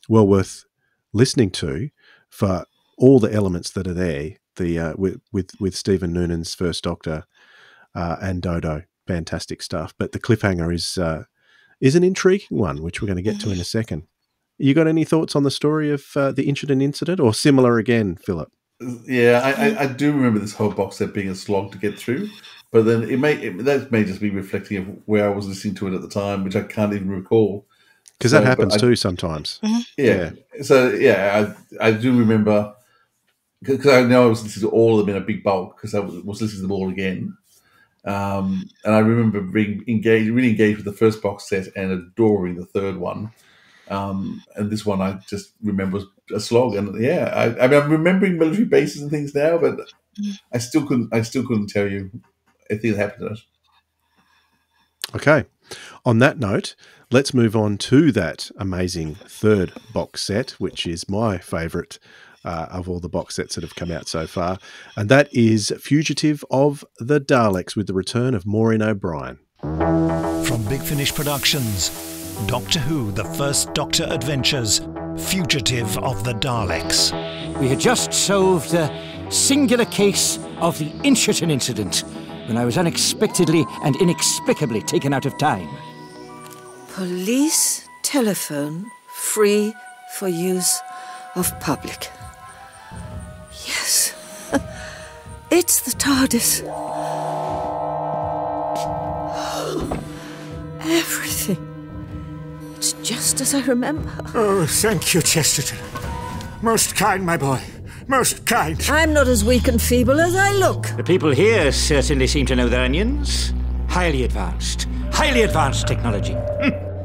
well worth listening to for all the elements that are there. With Stephen Noonan's First Doctor and Dodo, fantastic stuff. But the cliffhanger is an intriguing one, which we're going to get to in a second. You got any thoughts on the story of the incident, or similar again, Philip? Yeah, I do remember this whole box set being a slog to get through, but then that may just be reflecting of where I was listening to it at the time, which I can't even recall. Because that happens too sometimes. Yeah. So yeah, I do remember, because I know I was listening to all of them in a big bulk because I was listening to them all again. And I remember being really engaged with the first box set and adoring the third one. And this one I just remember was a slog. And yeah, I mean, I'm remembering military bases and things now, but I still couldn't tell you anything that happened to it. Okay. On that note, let's move on to that amazing third box set, which is my favourite of all the box sets that have come out so far. And that is Fugitive of the Daleks, with the return of Maureen O'Brien. From Big Finish Productions, Doctor Who, The First Doctor Adventures, Fugitive of the Daleks. We had just solved a singular case of the Inchiton incident when I was unexpectedly and inexplicably taken out of time. Police telephone free for use of public. Yes, it's the TARDIS. Everything. It's just as I remember. Oh, thank you, Chesterton. Most kind, my boy. Most kind. I'm not as weak and feeble as I look. The people here certainly seem to know their onions. Highly advanced technology.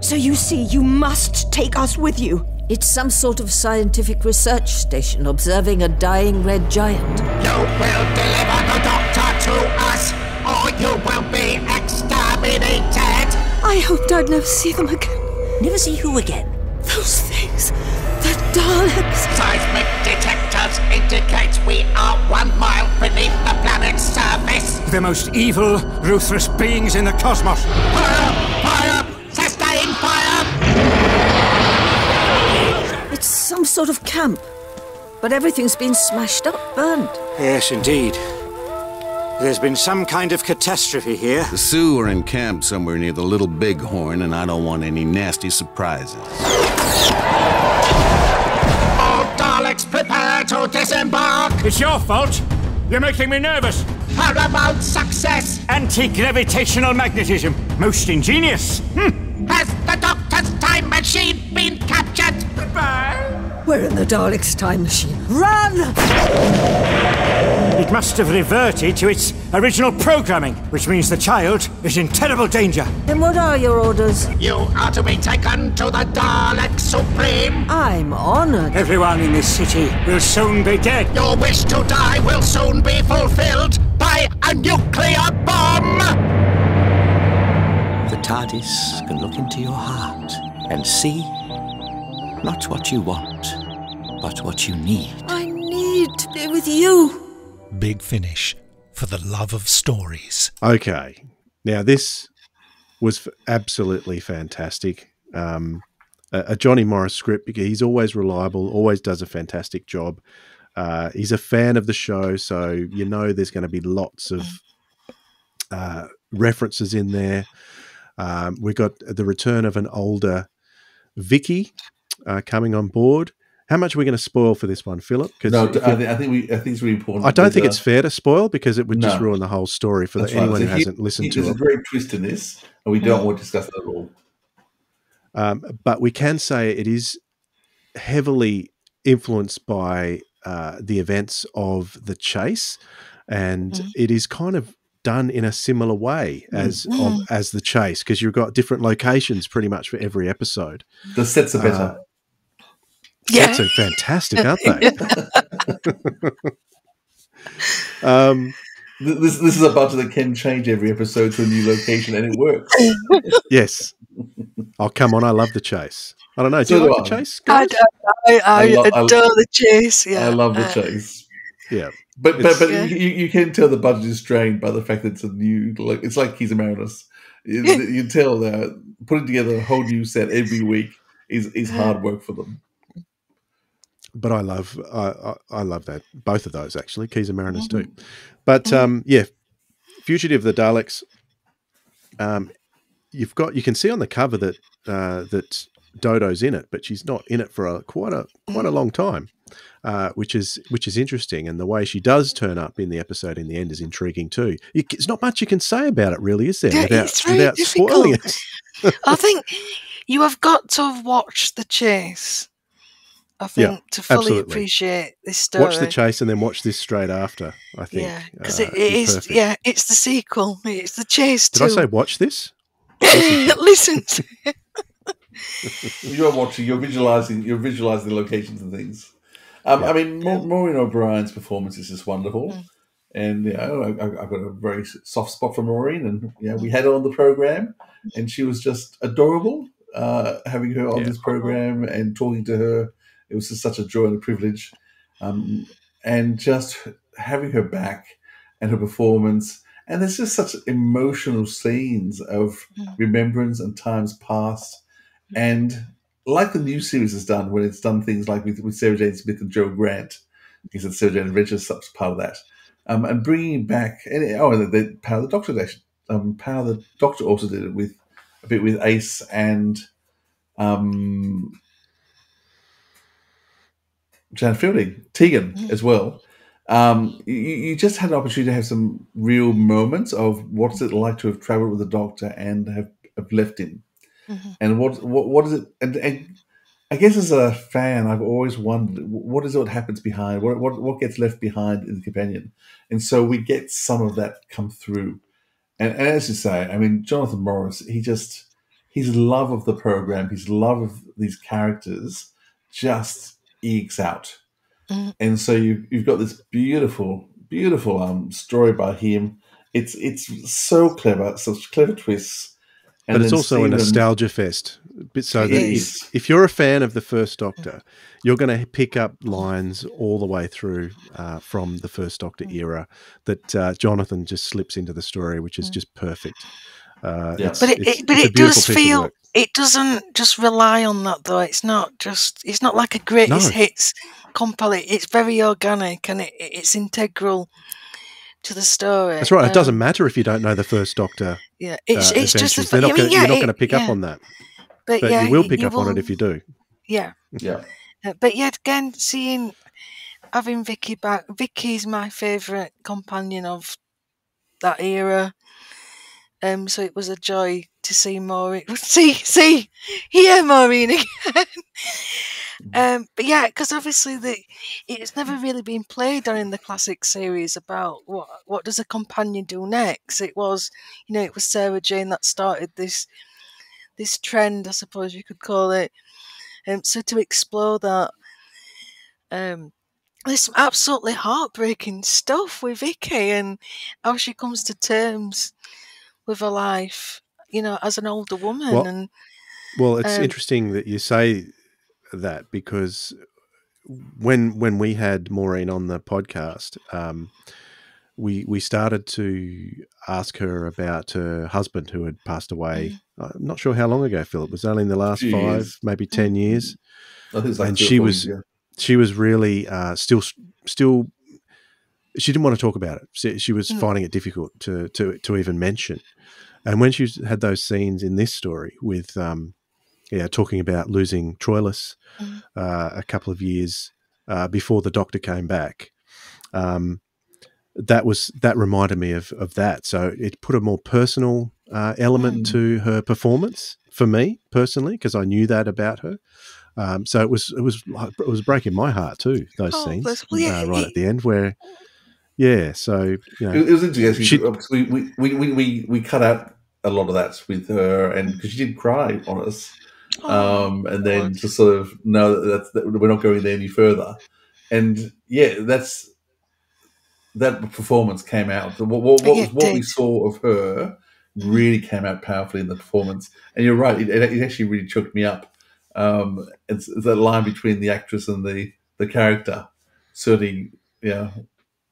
So you see, you must take us with you. It's some sort of scientific research station observing a dying red giant. You will deliver the Doctor to us, or you will be exterminated. I hoped I'd never see them again. Never see who again? Those things. The Daleks. Seismic detectors indicate we are 1 mile beneath the planet's surface. The most evil, ruthless beings in the cosmos. Fire! Fire! Sustain fire! It's some sort of camp, but everything's been smashed up, burned. Yes, indeed. There's been some kind of catastrophe here. The Sioux are in camp somewhere near the Little Bighorn, and I don't want any nasty surprises. All Daleks prepare to disembark! It's your fault. You're making me nervous. Paramount success! Anti-gravitational magnetism. Most ingenious. Has the Doctor's time machine been captured? Goodbye. We're in the Daleks' time machine. Run! It must have reverted to its original programming, which means the child is in terrible danger. Then what are your orders? You are to be taken to the Dalek Supreme. I'm honored. Everyone in this city will soon be dead. Your wish to die will soon be fulfilled by a nuclear bomb. The TARDIS can look into your heart and see not what you want, but what you need. I need to be with you. Big Finish, for the love of stories. Okay. Now, this was absolutely fantastic. A Johnny Morris script, because he's always reliable, always does a fantastic job. He's a fan of the show, so you know there's going to be lots of references in there. We got the return of an older Vicky coming on board. How much are we going to spoil for this one, Philip? No, I think it's really important. I don't think it's fair to spoil, because it would just ruin the whole story for anyone who hasn't listened to it. There's a great twist in this, and we don't want to discuss that at all. But we can say it is heavily influenced by the events of The Chase, and it is kind of done in a similar way as The Chase, because you've got different locations pretty much for every episode. The sets are better. Sets are fantastic, aren't they? This is a budget that can change every episode to a new location, and it works. Yes. Oh, come on. I love The Chase. I don't know. Do you like The Chase, guys? I adore The Chase. Yeah. I love The Chase. Yeah. But you can tell the budget is strained by the fact that it's a new, like, it's like Keys Emeritus. You can tell that putting together a whole new set every week is hard work for them. but I love that, both of those actually, Keys and Mariners too. Mm-hmm. But yeah, Fugitive of the Daleks. You can see on the cover that that Dodo's in it, but she's not in it for quite a long time, which is interesting. And the way she does turn up in the episode in the end is intriguing too. There's not much you can say about it, really, is there? Yeah, it's very difficult. Spoiling it. I think you have got to have watched The Chase, I think, to fully appreciate this story. Watch The Chase and then watch this straight after, I think. Yeah, because it is perfect. Yeah, it's the sequel. It's The Chase too. Did I say watch this? Listen to it. You're watching, you're visualizing the locations and things. I mean, Maureen O'Brien's performance is just wonderful. And, you know, I've got a very soft spot for Maureen, and, you know, we had her on the program, and she was just adorable, having her on this program and talking to her. It was just such a joy and a privilege. And just having her back and her performance. And there's just such emotional scenes of remembrance and times past. And like the new series has done, when it's done things like with Sarah Jane Smith and Joe Grant, because it's Sarah Jane Adventures is part of that, and bringing back, and the Power of the Doctor Nation. Power of the Doctor also did it with a bit with Ace and Jan Fielding, Tegan as well. You just had an opportunity to have some real moments of what's it like to have travelled with the Doctor and have left him. And what is it? And I guess as a fan, I've always wondered what is it what happens behind, what gets left behind in the companion, and so we get some of that come through. And as you say, I mean, Jonathan Morris, his love of the program, his love of these characters, just ekes out. And so you've got this beautiful story by him. It's so clever, such clever twists. But it's also a nostalgia fest. So that if you're a fan of the first Doctor, you're going to pick up lines all the way through from the first Doctor era that Jonathan just slips into the story, which is just perfect. But it does feel, it doesn't just rely on that though. It's not like a greatest hits compilation. It's very organic and it's integral to the story. That's right. It doesn't matter if you don't know the first Doctor. Yeah, it's just you're not going to pick up on that, but you will pick up on it if you do. Yeah, yeah. But yet again, having Vicky back. Vicky's my favourite companion of that era. So it was a joy to see Maureen. Hear Maureen again. But yeah, because obviously it's never really been played on in the classic series about what does a companion do next. It was Sarah Jane that started this trend, I suppose you could call it. So to explore that, there's some absolutely heartbreaking stuff with Vicky and how she comes to terms with her life, as an older woman. Well, it's interesting that you say that, because when we had Maureen on the podcast, we started to ask her about her husband who had passed away. I'm not sure how long ago, Phil. It was only in the last 5, maybe 10 years. I think it's like and she was really still. She didn't want to talk about it. She was finding it difficult to even mention. And when she had those scenes in this story with, talking about losing Troilus a couple of years before the Doctor came back, that reminded me of that. So it put a more personal element to her performance for me personally, because I knew that about her. So it was breaking my heart too. Those scenes right at the end where. Yeah, so it was interesting. We cut out a lot of that with her, and because she did cry on us, and then to sort of know that we're not going there any further, and that performance came out. What we saw of her really came out powerfully in the performance, and you're right. It actually really choked me up. It's that line between the actress and the character certainly,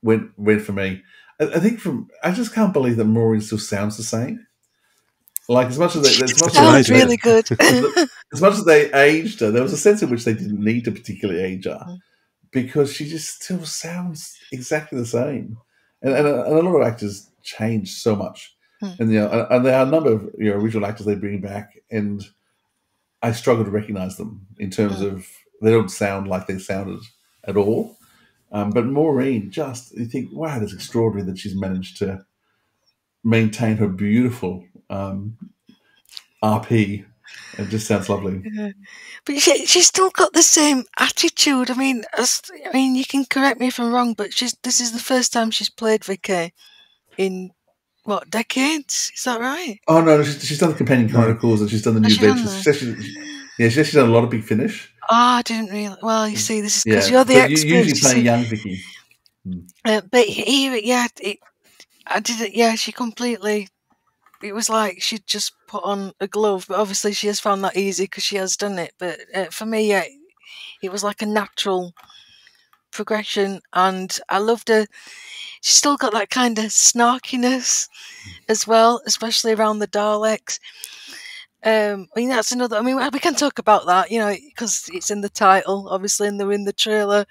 went for me. I think I just can't believe that Maureen still sounds the same. Like as much as they aged her, there was a sense in which they didn't need to particularly age her. because she just still sounds exactly the same. And a lot of actors change so much. And and there are a number of original actors they bring back, and I struggle to recognise them in terms of they don't sound like they sounded at all. But Maureen, just you think, wow, that's extraordinary that she's managed to maintain her beautiful RP. It just sounds lovely. Yeah. But she's still got the same attitude. I mean, you can correct me if I'm wrong, but this is the first time she's played Vicky in what, decades? Is that right? Oh no, she's done the Companion Chronicles and she's done the New Adventures. She's done a lot of Big Finish. Oh, I didn't really. Well, you see, this is because you're the expert. You usually play young Vicky. But here, I did it. Yeah, she completely. It was like she'd just put on a glove, but obviously she has found that easy because she has done it. But for me, it was like a natural progression, and I loved her. She's still got that kind of snarkiness as well, especially around the Daleks. I mean, that's another. I mean, we can talk about that, because it's in the title, obviously, and they're in the trailer.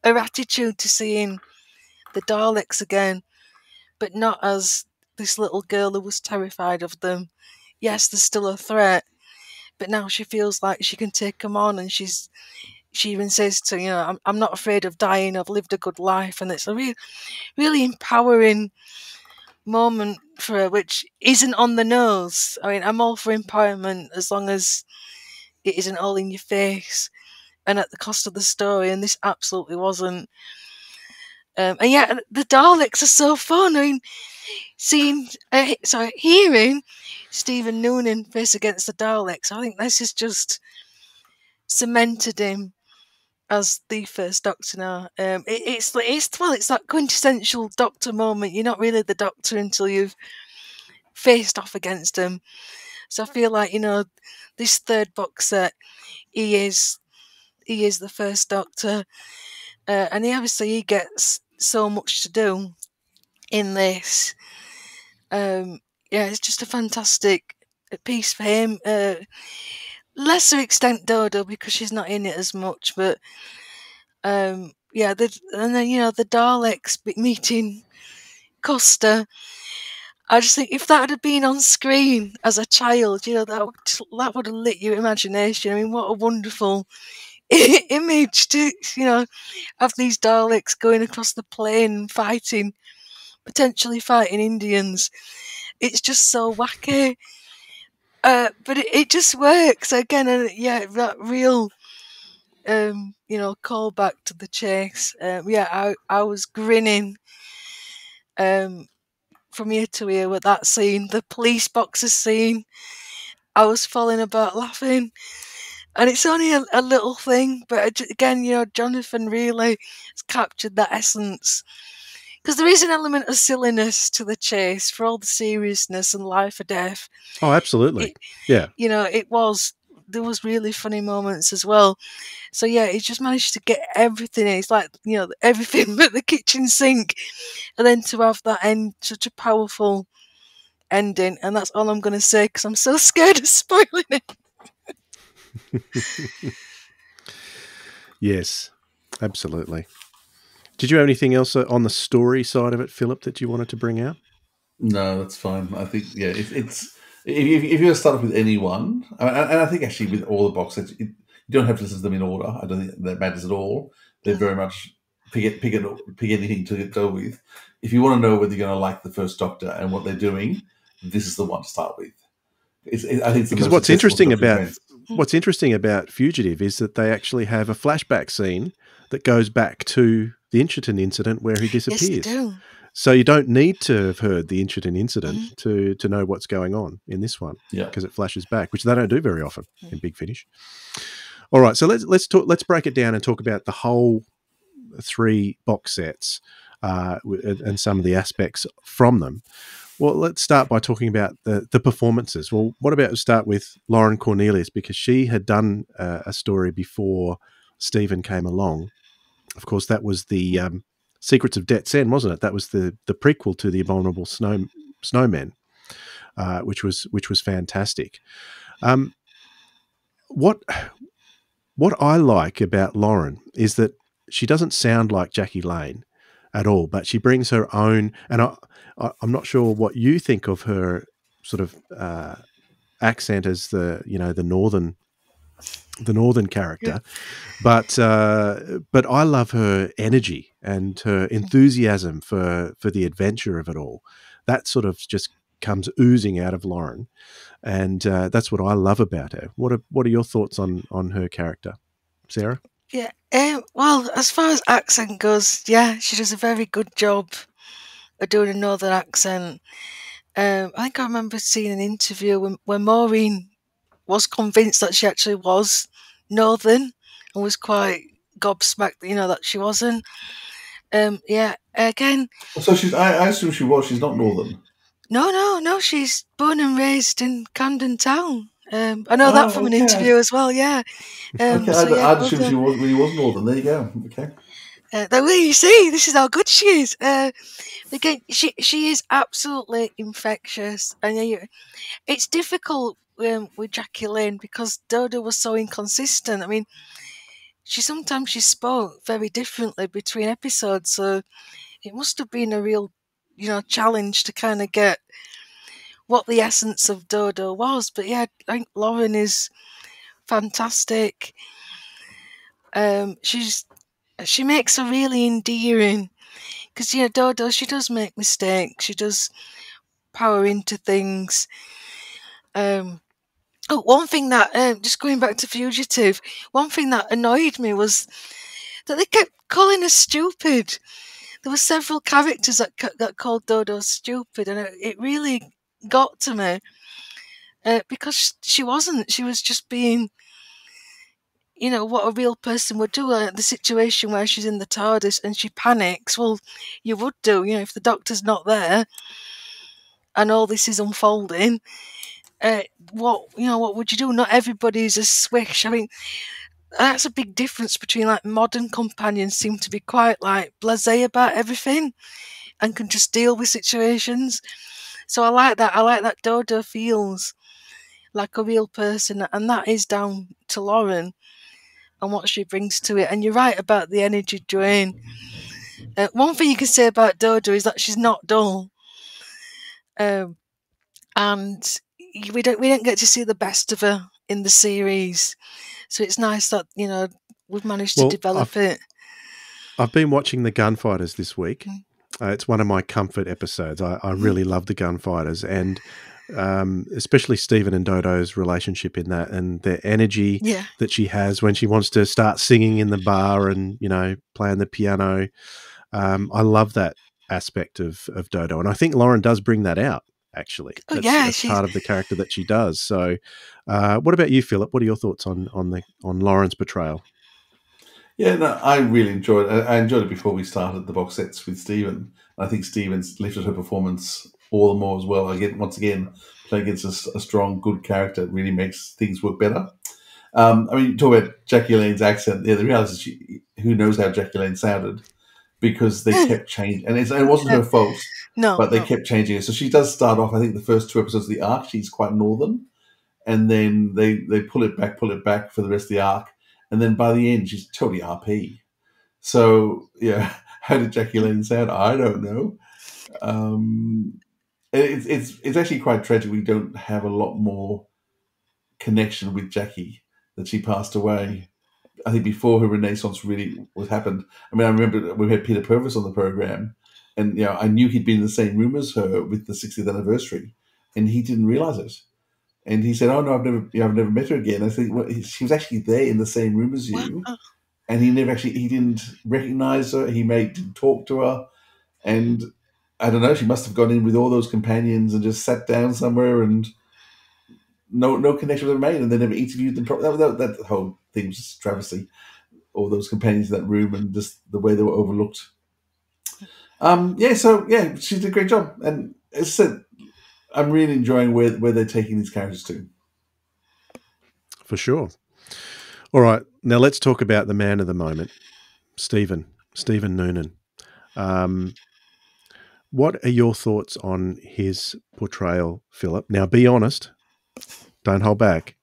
Her attitude to seeing the Daleks again, but not as this little girl who was terrified of them. Yes, there's still a threat, but now she feels like she can take them on, and she even says to I'm not afraid of dying. I've lived a good life, and it's a really empowering moment for her, which isn't on the nose. I mean, I'm all for empowerment as long as it isn't all in your face and at the cost of the story, and this absolutely wasn't. And yeah, the Daleks are so fun. I mean, hearing Stephen Noonan face against the Daleks, I think this has just cemented him as the first Doctor now. It's that quintessential Doctor moment. You're not really the Doctor until you've faced off against him. So I feel like this third box set, he is the first Doctor, and he gets so much to do in this. It's just a fantastic piece for him. Lesser extent Dodo because she's not in it as much, but the Daleks meeting Costa. I just think if that had been on screen as a child, that would have lit your imagination. I mean, what a wonderful image to have these Daleks going across the plain and potentially fighting Indians. It's just so wacky, but it just works again. That real call back to the chase. I was grinning from ear to ear with that scene. The police boxes scene, I was falling about laughing. And it's only a little thing, but again, Jonathan really has captured that essence. Because there is an element of silliness to the chase for all the seriousness and life or death. Oh, absolutely. There was really funny moments as well. So yeah, he just managed to get everything in. It's like, everything but the kitchen sink. And then to have that end, such a powerful ending. And that's all I'm going to say because I'm so scared of spoiling it. Yes, absolutely. Did you have anything else on the story side of it, Philip, that you wanted to bring out? No, that's fine. I think, it's if you're going to start off with any one, and I think actually with all the box sets, you don't have to listen to them in order. I don't think that matters at all. They're very much pick anything to go with. If you want to know whether you're going to like the first Doctor and what they're doing, this is the one to start with. I think it's because what's interesting about Fugitive is that they actually have a flashback scene that goes back to the Inchiton incident where he disappears. Yes, they do. So you don't need to have heard the Inchiton incident to know what's going on in this one, because it flashes back, which they don't do very often in Big Finish. All right, so let's break it down and talk about the whole 3 box sets and some of the aspects from them. Well, let's start by talking about the performances. Well, what about start with Lauren Cornelius, because she had done a story before Stephen came along. Of course, that was the Secrets of Death's End, wasn't it? That was the prequel to the Abominable Snowmen, which was fantastic. What I like about Lauren is that she doesn't sound like Jackie Lane at all, but she brings her own. And I'm not sure what you think of her sort of accent as the northern character, but I love her energy and her enthusiasm for the adventure of it all. That sort of just comes oozing out of Lauren, and that's what I love about her. What are your thoughts on her character, Sarah? Yeah. Well, as far as accent goes, yeah, she does a very good job of doing a northern accent. I think I remember seeing an interview when Maureen was convinced that she actually was northern and was quite gobsmacked, that she wasn't. Yeah. Again. So she's. I assume she was. She's not northern. No. She's born and raised in Camden Town. I know that Oh, from an okay. interview as well. Yeah. Okay, So yeah, I'd assume she really was northern. There you go. Okay. Well, you see, this is how good she is. Again, she is absolutely infectious, and it's difficult with Jackie Lane because Dodo was so inconsistent. I mean, she spoke very differently between episodes, so it must have been a real, challenge to kind of get what the essence of Dodo was. But yeah, I think Lauren is fantastic. She makes her really endearing because Dodo, she does make mistakes. She does power into things. One thing that just going back to Fugitive, one thing that annoyed me was that they kept calling her stupid. There were several characters that called Dodo stupid, and it really got to me because she wasn't. She was just being, what a real person would do. The situation where she's in the TARDIS and she panics. Well, you would do, if the doctor's not there and all this is unfolding. What would you do? Not everybody's a swish. I mean, that's a big difference between like modern companions seem to be quite like blasé about everything and can just deal with situations. So I like that. I like that Dodo feels like a real person, and that is down to Lauren and what she brings to it. And you're right about the energy drain. One thing you can say about Dodo is that she's not dull, and we don't get to see the best of her in the series. So it's nice that we've managed to develop it. I've been watching The Gunfighters this week. It's one of my comfort episodes. I really love The Gunfighters, and especially Stephen and Dodo's relationship in that, and the energy that she has when she wants to start singing in the bar and playing the piano. I love that aspect of Dodo, and I think Lauren does bring that out. Actually, that's part of the character that she does. So, what about you, Philip? What are your thoughts on Lauren's portrayal? Yeah, no, I really enjoyed it. I enjoyed it before we started the box sets with Stephen. I think Stephen's lifted her performance all the more as well. Once again, playing against a strong, good character really makes things work better. I mean, you talk about Jackie Lane's accent. Yeah, the reality is, who knows how Jackie Lane sounded because they kept changing, and it wasn't her fault. But they kept changing it. So she does start off, I think, the first 2 episodes of the arc, she's quite northern. And then they pull it back for the rest of the arc. And then by the end, she's totally RP. So, yeah, how did Jackie Lane sound? I don't know. It's actually quite tragic we don't have a lot more connection with Jackie, that she passed away. I think before her renaissance really was happened. I mean, I remember we had Peter Purvis on the program, and I knew he'd been in the same room as her with the 60th anniversary, and he didn't realize it. And he said, "Oh no, I've never met her again." I think she was actually there in the same room as you, and he didn't recognize her. He didn't talk to her, and I don't know. She must have gone in with all those companions and just sat down somewhere, and no connection was made, and they never interviewed them properly. That whole thing was just a travesty. All those companions in that room and just the way they were overlooked. She did a great job, and as I said, I'm really enjoying where they're taking these characters to. For sure. All right, now let's talk about the man of the moment, Stephen Noonan. What are your thoughts on his portrayal, Philip? Now, be honest. Don't hold back.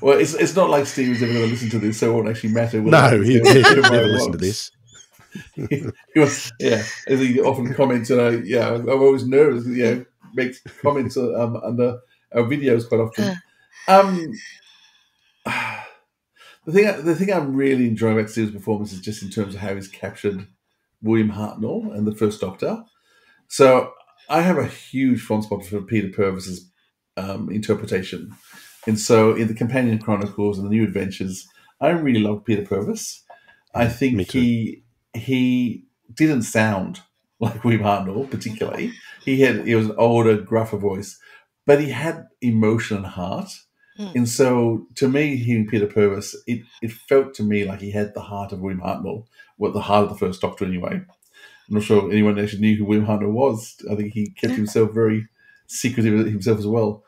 Well, it's not like Steven's ever going to listen to this, so it won't actually matter. No, he'd never listen to this. this. Yeah, as he often comments, and I'm always nervous. Makes comments under our videos quite often. The thing I'm really enjoying about Steve's performance is just in terms of how he's captured William Hartnell and the First Doctor. So I have a huge fond spot for Peter Purvis's interpretation, and so in the Companion Chronicles and the New Adventures, I really love Peter Purvis. I think he didn't sound like William Hartnell particularly. He was an older, gruffer voice, but he had emotion and heart. And so, to me, hearing Peter Purvis, it felt to me like he had the heart of William Hartnell, the heart of the First Doctor anyway. I'm not sure anyone actually knew who William Hartnell was. I think he kept himself very secretive himself as well.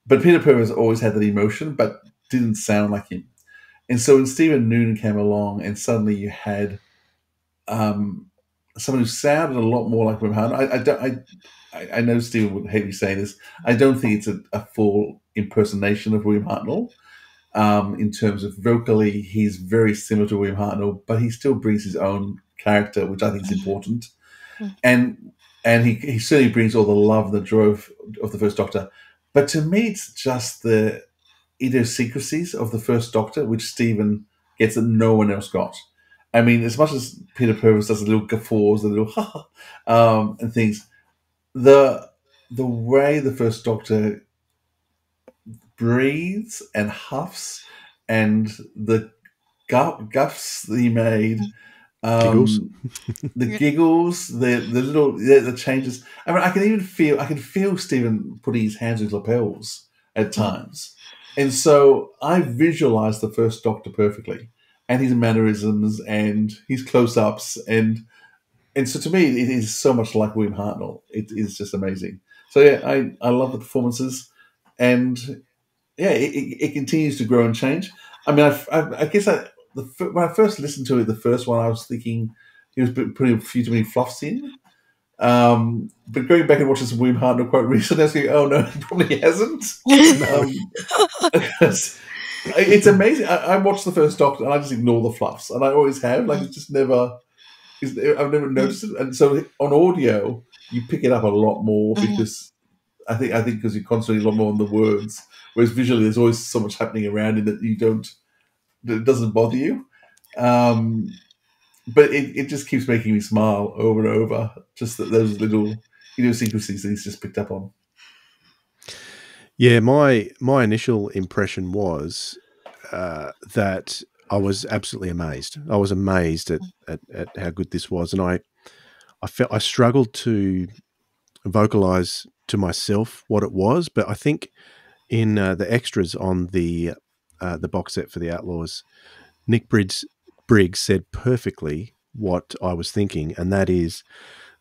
But Peter Purvis always had that emotion, but didn't sound like him. And so when Stephen Noonan came along, and suddenly you had someone who sounded a lot more like William Hartnell. I know Stephen would hate me saying this. I don't think it's a full impersonation of William Hartnell. In terms of vocally, he's very similar to William Hartnell, but he still brings his own character, which I think is important. And he certainly brings all the love and the joy of the First Doctor. But to me, it's just the idiosyncrasies of the First Doctor, which Stephen gets that no one else got. I mean, as much as Peter Purvis does the little guffaws, the little and things, the way the First Doctor breathes and huffs, and the guffs that he made, Giggles. the giggles, the changes. I mean, I can feel Stephen putting his hands in his lapels at times, and so I visualize the First Doctor perfectly, and his mannerisms and his close-ups, and so to me, it is so much like William Hartnell. It is just amazing. So yeah, I love the performances, and yeah, it continues to grow and change. I mean, I guess when I first listened to it, the first one, I was thinking he was putting a few too many fluffs in. But going back and watching some William Hartnell quite recently, I was going, oh no, he probably hasn't. It's amazing. I watched the First Doctor and I just ignore the fluffs, and I always have. Like, it's just never. I've never noticed it, and so on audio you pick it up a lot more because I think because you're concentrating a lot more on the words, whereas visually there's always so much happening around it that it doesn't bother you. But it just keeps making me smile over and over. Just that those little idiosyncrasies that he's just picked up on. Yeah, my initial impression was that I was absolutely amazed. I was amazed at how good this was, and I struggled to vocalize to myself what it was, but I think in the extras on the box set for the Outlaws, Nick Briggs said perfectly what I was thinking, and that is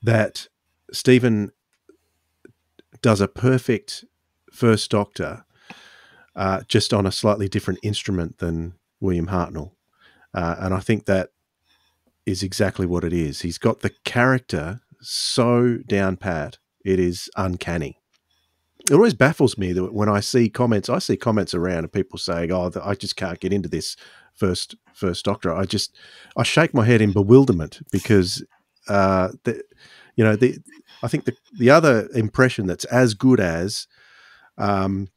that Stephen does a perfect First Doctor, just on a slightly different instrument than William Hartnell. And I think that is exactly what it is. He's got the character so down pat, it is uncanny. It always baffles me that when I see comments around of people saying, "Oh, I just can't get into this first Doctor." I shake my head in bewilderment because, I think the other impression that's as good as, and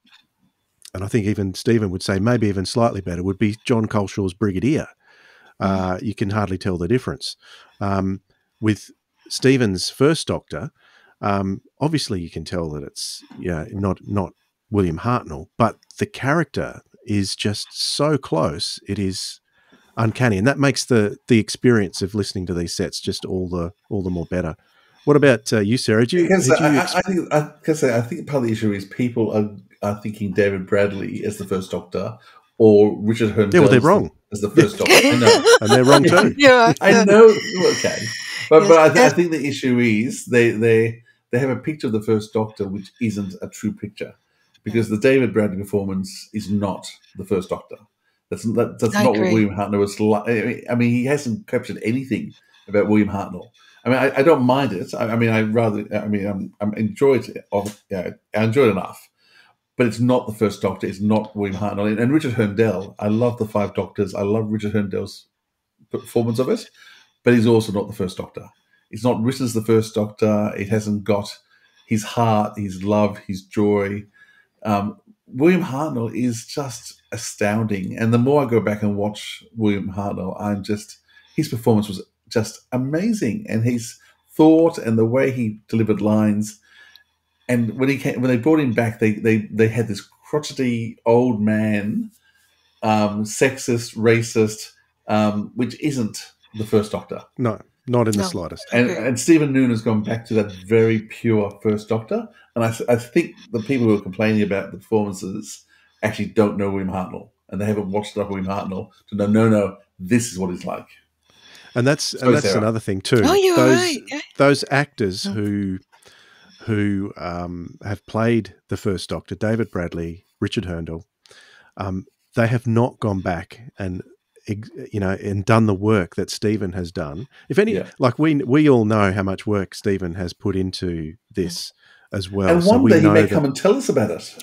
I think even Stephen would say maybe even slightly better, would be John Colshaw's Brigadier. You can hardly tell the difference. With Stephen's First Doctor, obviously you can tell that it's not William Hartnell, but the character is just so close. It is uncanny, and that makes the experience of listening to these sets just all the more better. What about you, Sarah? I think part of the issue is people are thinking David Bradley as the First Doctor or Richard Herndon. Yeah, well, they're wrong as the First Doctor. I know, and they're wrong too. Yeah, I know. Okay, but I think the issue is they have a picture of the First Doctor which isn't a true picture, because the David Bradley performance is not the First Doctor. That's not what William Hartnell was like. I mean, he hasn't captured anything about William Hartnell. I mean, I don't mind it. I enjoy it. I enjoy it enough. but it's not the first Doctor. It's not William Hartnell. And Richard Herndell, I love the Five Doctors. I love Richard Herndell's performance of it, but he's also not the first Doctor. It's not written as the first Doctor. It hasn't got his heart, his love, his joy. William Hartnell is just astounding. And the more I go back and watch William Hartnell, his performance was just amazing. And his thought and the way he delivered lines. And when they brought him back, they had this crotchety old man, sexist, racist, which isn't the first Doctor. No, not in the slightest. And Stephen Noonan has gone back to that very pure first Doctor. And I think the people who are complaining about the performances actually don't know William Hartnell, and they haven't watched enough William Hartnell to know, no, this is what he's like. And that's another thing too. Oh, you're right. Yeah. Those actors who have played the first Doctor, David Bradley, Richard Herndell, they have not gone back and done the work that Stephen has done. If any, like we all know how much work Stephen has put into this as well. And one day he may come and tell us about it.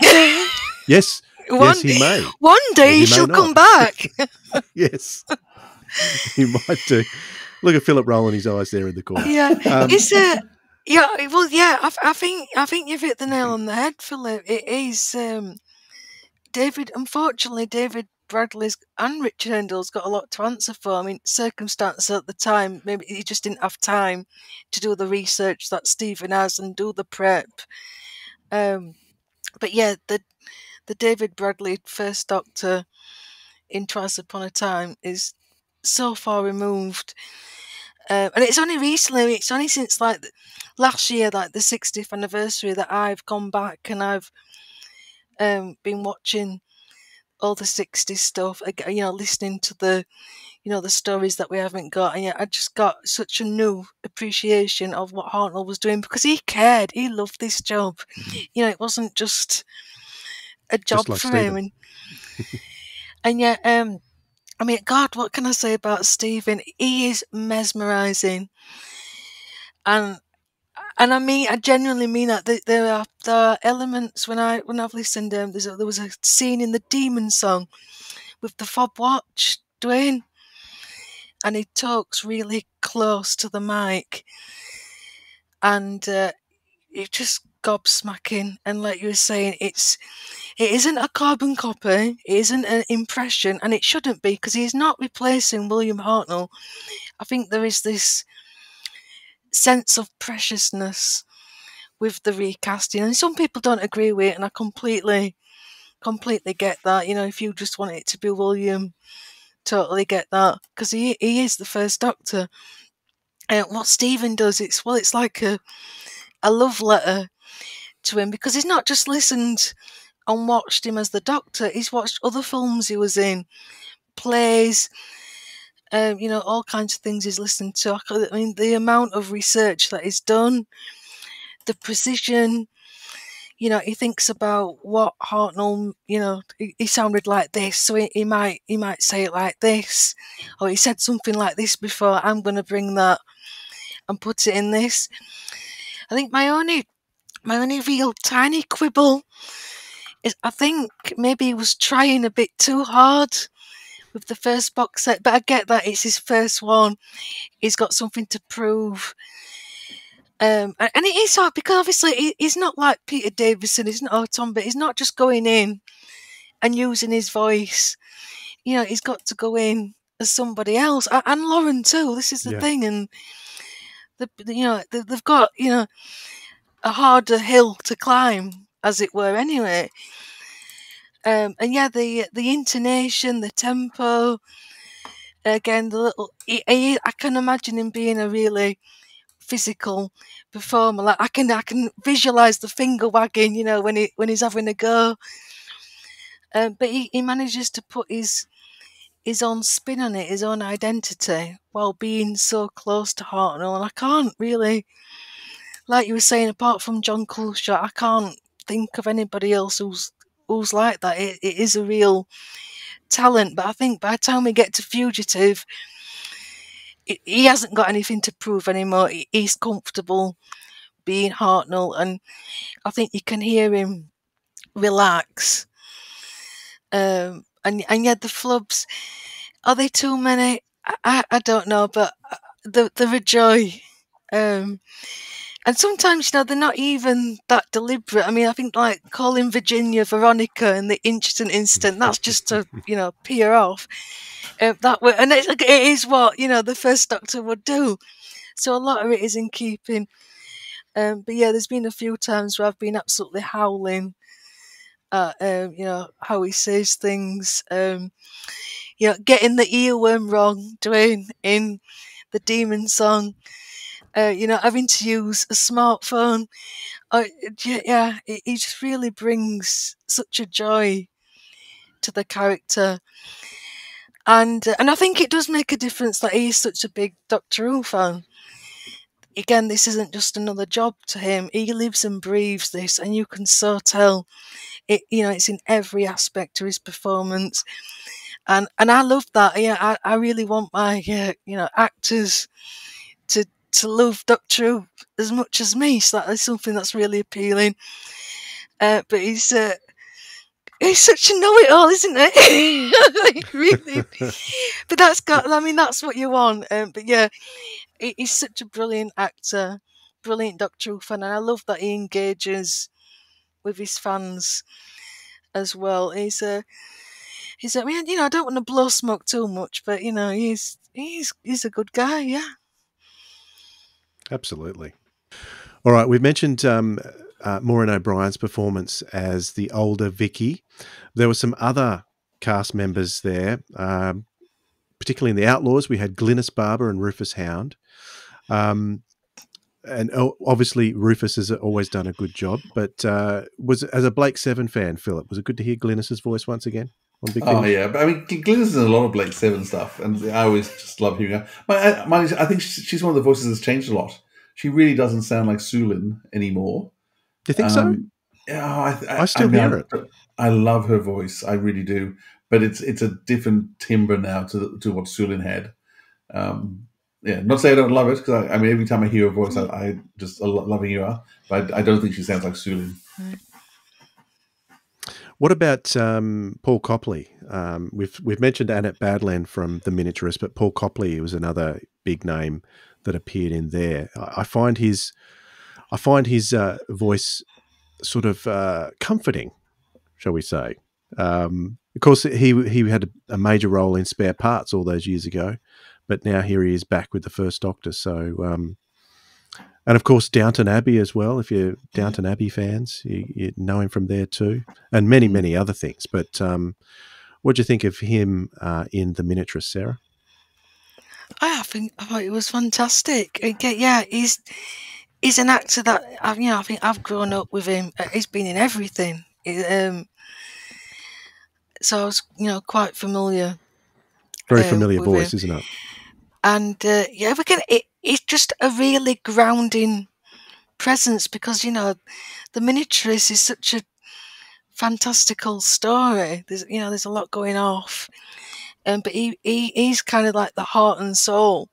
Yes, yes, he may. One day he shall come back. Yes, he might do. Look at Philip rolling his eyes there in the corner. Yeah, I think you've hit the nail on the head, Philip. It is David. Unfortunately, David Bradley's and Richard Herndell's got a lot to answer for. I mean, circumstances at the time, maybe he just didn't have time to do the research that Stephen has and do the prep. But yeah, the David Bradley first Doctor in Twice Upon a Time is so far removed. And it's only recently, it's only since like last year, like the 60th anniversary, that I've gone back and I've been watching all the 60s stuff, listening to the stories that we haven't got. And I just got such a new appreciation of what Hartnell was doing, because he cared. He loved this job. It wasn't just a job like for Stephen. him. And yet, I mean, God, what can I say about Stephen? He is mesmerising. And I mean, I genuinely mean that. There are elements when I've listened. There was a scene in the Demon Song with the fob watch, Dwayne, and he talks really close to the mic, and it's just gobsmacking. And like you were saying, it isn't a carbon copy, it isn't an impression, and it shouldn't be, because he's not replacing William Hartnell. I think there is this sense of preciousness with the recasting, and some people don't agree with it, and I completely get that. If you just want it to be William, totally get that, because he is the first Doctor. What Stephen does, it's like a love letter to him, because he's not just listened and watched him as the Doctor, he's watched other films he was in, plays, all kinds of things he's listened to. I mean, the amount of research that is done, the precision, he thinks about what Hartnell, he sounded like this, so he might say it like this, or he said something like this before, I'm going to bring that and put it in this. I think my only real tiny quibble is, I think maybe he was trying a bit too hard with the first box set, but I get that it's his first one. He's got something to prove. And it is hard, because obviously he's not like Peter Davison, he's not Tom, but he's not just going in and using his voice. He's got to go in as somebody else, and Lauren too. This is the thing, and they've got a harder hill to climb, as it were. Anyway, and the intonation, the tempo, again, the little. I can imagine him being a really physical performer. Like I can visualize the finger wagging, when he's having a go. But he manages to put his own spin on it, his own identity, while being so close to Hartnell. And I can't really, like you were saying, apart from John Culshaw, I can't think of anybody else who's like that. It is a real talent. But I think by the time we get to Fugitive, he hasn't got anything to prove anymore. He's comfortable being Hartnell, and I think you can hear him relax. And yet the flubs, are they too many? I don't know, but they're a joy. And sometimes, they're not even that deliberate. I mean, I think like calling Virginia Veronica in the Instant Instant, that's just to, pee her off. That way, and it is what, the first Doctor would do. So a lot of it is in keeping. But yeah, there's been a few times where I've been absolutely howling at, how he says things. Getting the earworm wrong, Dwayne, in the Demon Song. Having to use a smartphone. He just really brings such a joy to the character. And I think it does make a difference that he's such a big Doctor Who fan. Again, this isn't just another job to him. He lives and breathes this, and you can so tell it. It's in every aspect of his performance, and I love that. Yeah, I really want my actors to love Doctor Who as much as me. So that is something that's really appealing. But he's such a know-it-all, isn't it? Really. But that's what you want. But yeah, he's such a brilliant actor, brilliant Doctor Who fan, and I love that he engages with his fans as well. I mean, I don't want to blow smoke too much, but he's a good guy, yeah. Absolutely. All right, we've mentioned Maureen O'Brien's performance as the older Vicky. There were some other cast members there, particularly in the Outlaws. We had Glynis Barber and Rufus Hound. And obviously Rufus has always done a good job, but as a Blake Seven fan, Philip, was it good to hear Glynis's voice once again on Big Finish? Oh yeah, but I mean, Glynis is in a lot of Blake Seven stuff, and I always just love hearing her. I think she's one of the voices that's changed a lot. She really doesn't sound like Sulin anymore. Do you think so? Yeah, I still hear it. I love her voice, I really do. But it's a different timbre now to what Sulin had. Not say I don't love it, because I mean, every time I hear her voice, I just love hearing her. But I don't think she sounds like Sulin. What about Paul Copley? We've mentioned Annette Badland from The Miniaturist, but Paul Copley was another big name that appeared in there. I find his voice sort of comforting, shall we say? Of course, he had a major role in Spare Parts all those years ago, but now here he is back with the First Doctor. So, and of course, Downton Abbey as well. If you're Downton Abbey fans, you know him from there too, and many other things. But what do you think of him in The Miniaturist, Sarah? I thought it was fantastic. Yeah, he's an actor that I think I've grown up with him. He's been in everything. So I was quite familiar. Very familiar voice, him. Isn't it? And it's just a really grounding presence, because The Miniaturist is such a fantastical story. There's a lot going off. But he's kind of like the heart and soul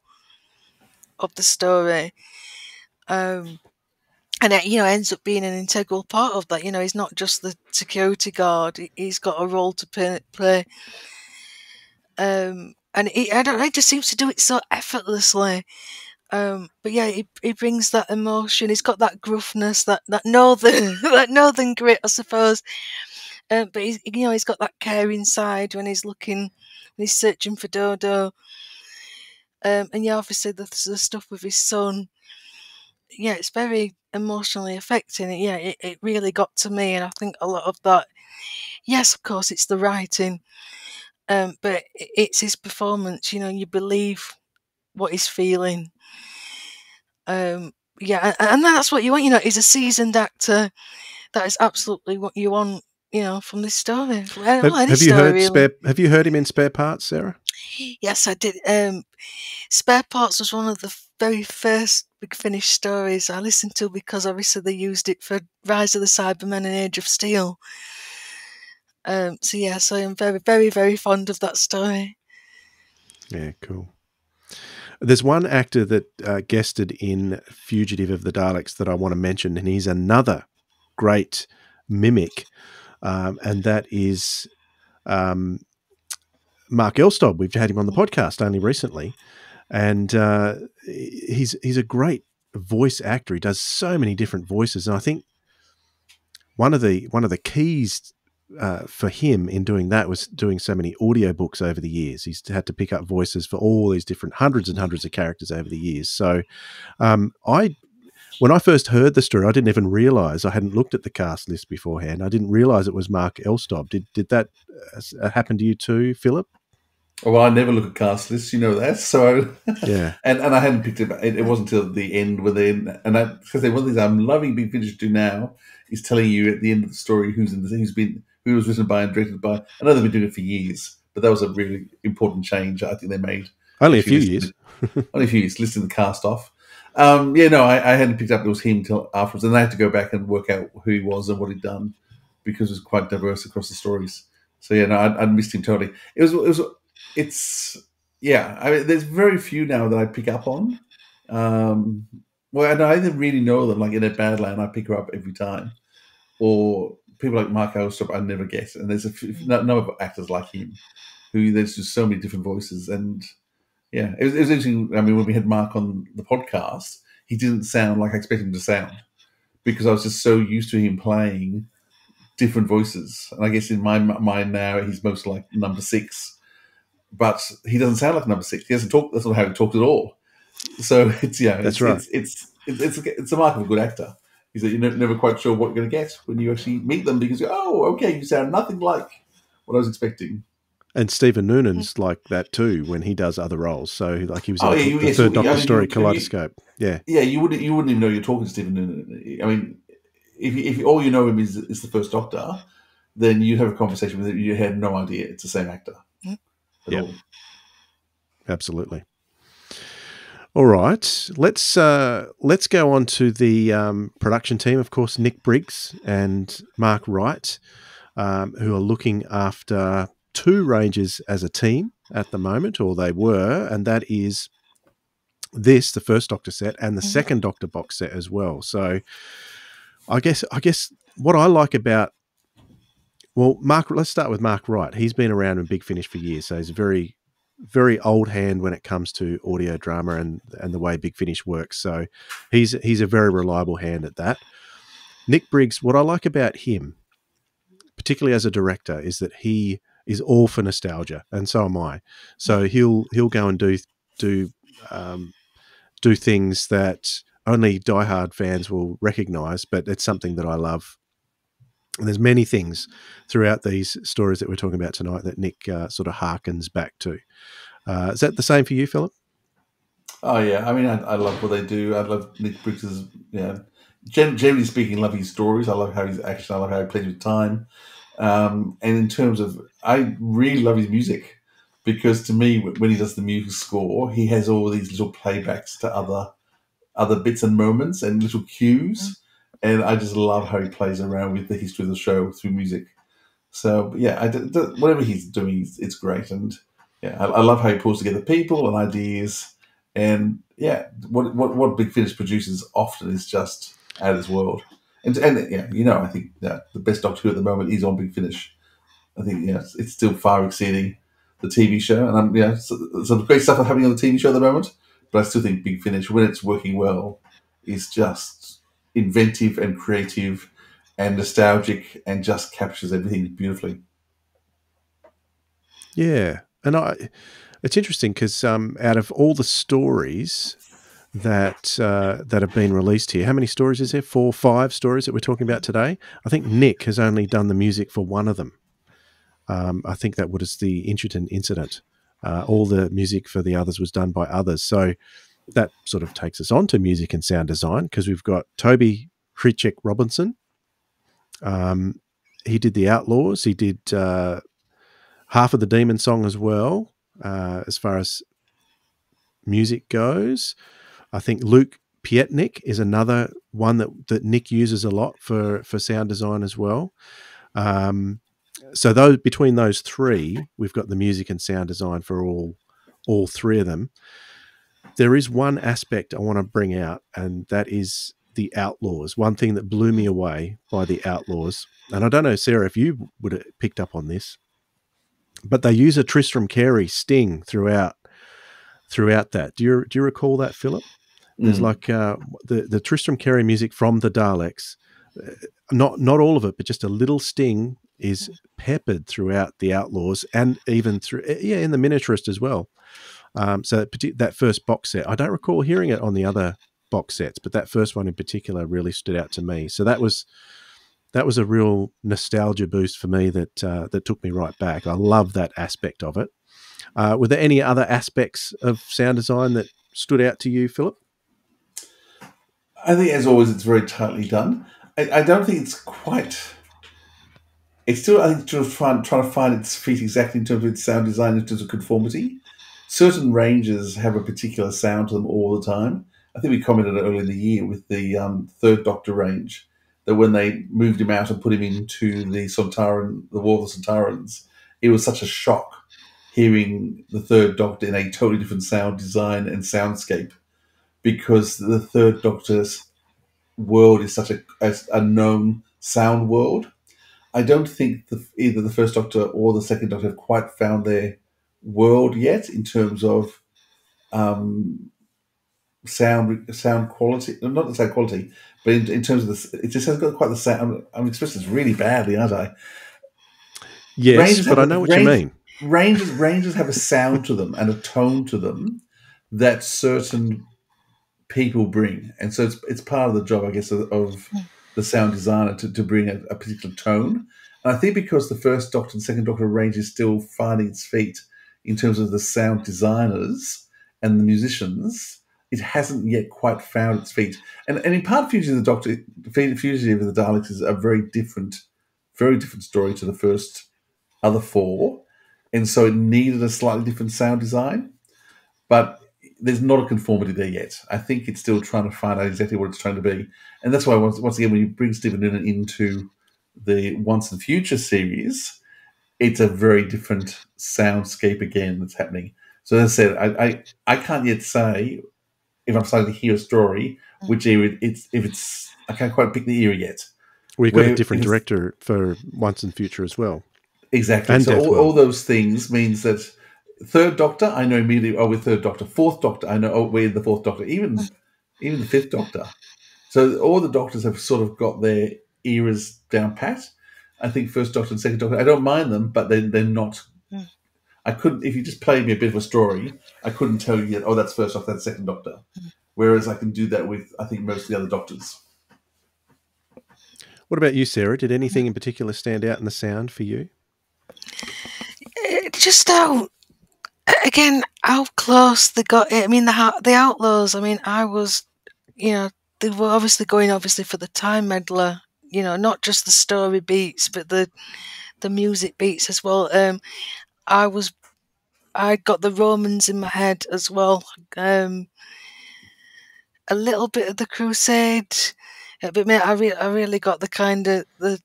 of the story, and it ends up being an integral part of that. He's not just the security guard; he's got a role to play. And I don't know, he just seems to do it so effortlessly. But yeah, he brings that emotion. He's got that gruffness, that northern that northern grit, I suppose. But he's got that caring side when he's searching for Dodo. And yeah, obviously the stuff with his son. Yeah, it's very emotionally affecting. Yeah, it really got to me, and I think a lot of that. Yes, of course, it's the writing, but it's his performance. You believe what he's feeling. Yeah, and that's what you want. He's a seasoned actor. That is absolutely what you want. From this story. Have you heard him in Spare Parts, Sarah? Yes, I did. Spare Parts was one of the very first Big Finish stories I listened to, because obviously they used it for Rise of the Cybermen and Age of Steel. So I am very, very, very fond of that story. Yeah, cool. There's one actor that guested in Fugitive of the Daleks that I want to mention, and he's another great mimic and that is Mark Elstob. We've had him on the podcast only recently, and he's a great voice actor. He does so many different voices, and I think one of the keys for him in doing that was doing so many audiobooks over the years. He's had to pick up voices for all these different hundreds and hundreds of characters over the years. So when I first heard the story, I didn't even realise, I hadn't looked at the cast list beforehand. I didn't realise it was Mark Elstob. Did that happen to you too, Philip? Oh, well, I never look at cast lists, you know that. So yeah, and I hadn't picked it. It wasn't until the end when they because one of the things I'm loving Big Finish to do now is telling you at the end of the story who was written by and directed by. I know they've been doing it for years, but that was a really important change I think they made. Only a few years. Only a few years, listing the cast off. I hadn't picked up it was him until afterwards, and I had to go back and work out who he was and what he'd done because it was quite diverse across the stories. So I missed him totally. I mean, there's very few now that I pick up on. I either really know them, like in a Badland, I pick her up every time, or people like Mark Elstob I never get. And there's a number of actors like him who there's just so many different voices. And yeah, it was interesting. I mean, when we had Mark on the podcast, he didn't sound like I expected him to sound because I was just so used to him playing different voices. And I guess in my mind now, he's most like number 6. But he doesn't sound like number 6. He doesn't talk. That's not how he talks at all. So that's right. It's a mark of a good actor. Is that you're never quite sure what you're going to get when you actually meet them because you sound nothing like what I was expecting. And Stephen Noonan's like that too when he does other roles. So like he was the third Doctor story Kaleidoscope. Yeah, you wouldn't even know you're talking to Stephen Noonan. I mean, if all you know him is the first Doctor, then you'd have a conversation with him. You had no idea it's the same actor. Yeah, absolutely. All right, let's go on to the production team. Of course, Nick Briggs and Mark Wright, who are looking after 2 ranges as a team at the moment, or they were, and that is the first Doctor set and the second Doctor box set as well. So, I guess what I like about let's start with Mark Wright. He's been around in Big Finish for years, so he's a very, very old hand when it comes to audio drama and the way Big Finish works. So he's a very reliable hand at that. Nick Briggs, what I like about him, particularly as a director, is that he is all for nostalgia, and so am I. So he'll go and do things that only diehard fans will recognise, but it's something that I love. And there's many things throughout these stories that we're talking about tonight that Nick sort of harkens back to. Is that the same for you, Philip? Oh yeah, I mean, I love what they do. I love Nick Briggs's. Generally speaking, I love his stories. I love how he's action. I love how he plays with time. And in terms of, I really love his music because to me, when he does the music score, he has all these little playbacks to other bits and moments and little cues. And I just love how he plays around with the history of the show through music. So yeah, whatever he's doing, it's great. And yeah, I love how he pulls together people and ideas. And yeah, what Big Finish produces often is just out of this world. And I think the best Doctor Who at the moment is on Big Finish. I think it's still far exceeding the TV show. And some great stuff happening on the TV show at the moment. But I still think Big Finish, when it's working well, is just inventive and creative and nostalgic and just captures everything beautifully. Yeah, and it's interesting because out of all the stories that have been released here, how many stories is there? 4, 5 stories that we're talking about today. I think Nick has only done the music for one of them. I think that was the Inchiton incident. All the music for the others was done by others. So that sort of takes us on to music and sound design because we've got Toby Hrichek Robinson. He did The Outlaws. He did half of the Demon Song as well, as far as music goes. I think Luke Pietnik is another one that Nick uses a lot for sound design as well. So between those 3, we've got the music and sound design for all 3 of them. There is one aspect I want to bring out, and that is the Outlaws. One thing that blew me away by the Outlaws, and I don't know, Sarah, if you would have picked up on this, but they use a Tristram Carey sting throughout that. Do you recall that, Philip? There's like the Tristram Carey music from the Daleks. Not all of it, but just a little sting is peppered throughout the Outlaws, and even through in the Miniaturist as well. So that first box set, I don't recall hearing it on the other box sets, but that first one in particular really stood out to me. So that was a real nostalgia boost for me that took me right back. I love that aspect of it. Were there any other aspects of sound design that stood out to you, Philip? I think, as always, it's very tightly done. I don't think it's quite. It's still, I think, trying to find its feet exactly in terms of its sound design, in terms of conformity. Certain ranges have a particular sound to them all the time. I think we commented earlier in the year with the Third Doctor range that when they moved him out and put him into the War of the Sontarans, it was such a shock hearing the Third Doctor in a totally different sound design and soundscape, because the Third Doctor's world is such a known sound world. I don't think either the First Doctor or the Second Doctor have quite found their world yet in terms of sound quality. Not the sound quality, but in terms of it just hasn't got quite the sound. I'm expressing this really badly, aren't I? Yes, but I know what you mean. Ranges have a sound to them and a tone to them that certain people bring, and so it's part of the job, I guess, of the sound designer to bring a particular tone. And I think because the First Doctor and Second Doctor range is still finding its feet in terms of the sound designers and the musicians, it hasn't yet quite found its feet. And in part, Fugitive of the Doctor, Fugitive of the Daleks is a very different story to the first other four, and so it needed a slightly different sound design. But there's not a conformity there yet. I think it's still trying to find out exactly what it's trying to be. And that's why, once again, when you bring Stephen Noonan into the Once and Future series, it's a very different soundscape again that's happening. So as I said, I can't yet say if I'm starting to hear a story, which era it's I can't quite pick the era yet. We've got a different director for Once and Future as well. Exactly. And so all those things means that Third Doctor, I know immediately, we're Third Doctor. Fourth Doctor, I know, we're the Fourth Doctor. Even the Fifth Doctor. So all the Doctors have sort of got their eras down pat. I think First Doctor and Second Doctor, I don't mind them, but they're not. I couldn't, if you just played me a bit of a story, I couldn't tell you yet, that's First Doctor, that's Second Doctor. Whereas I can do that with, I think, most of the other Doctors. What about you, Sarah? Did anything in particular stand out in the sound for you? Just how close they got it. I mean, the Outlaws, I mean, I was, they were obviously going for the time meddler, not just the story beats, but the music beats as well. I got the Romans in my head as well. A little bit of the Crusade, but I really got the kind of the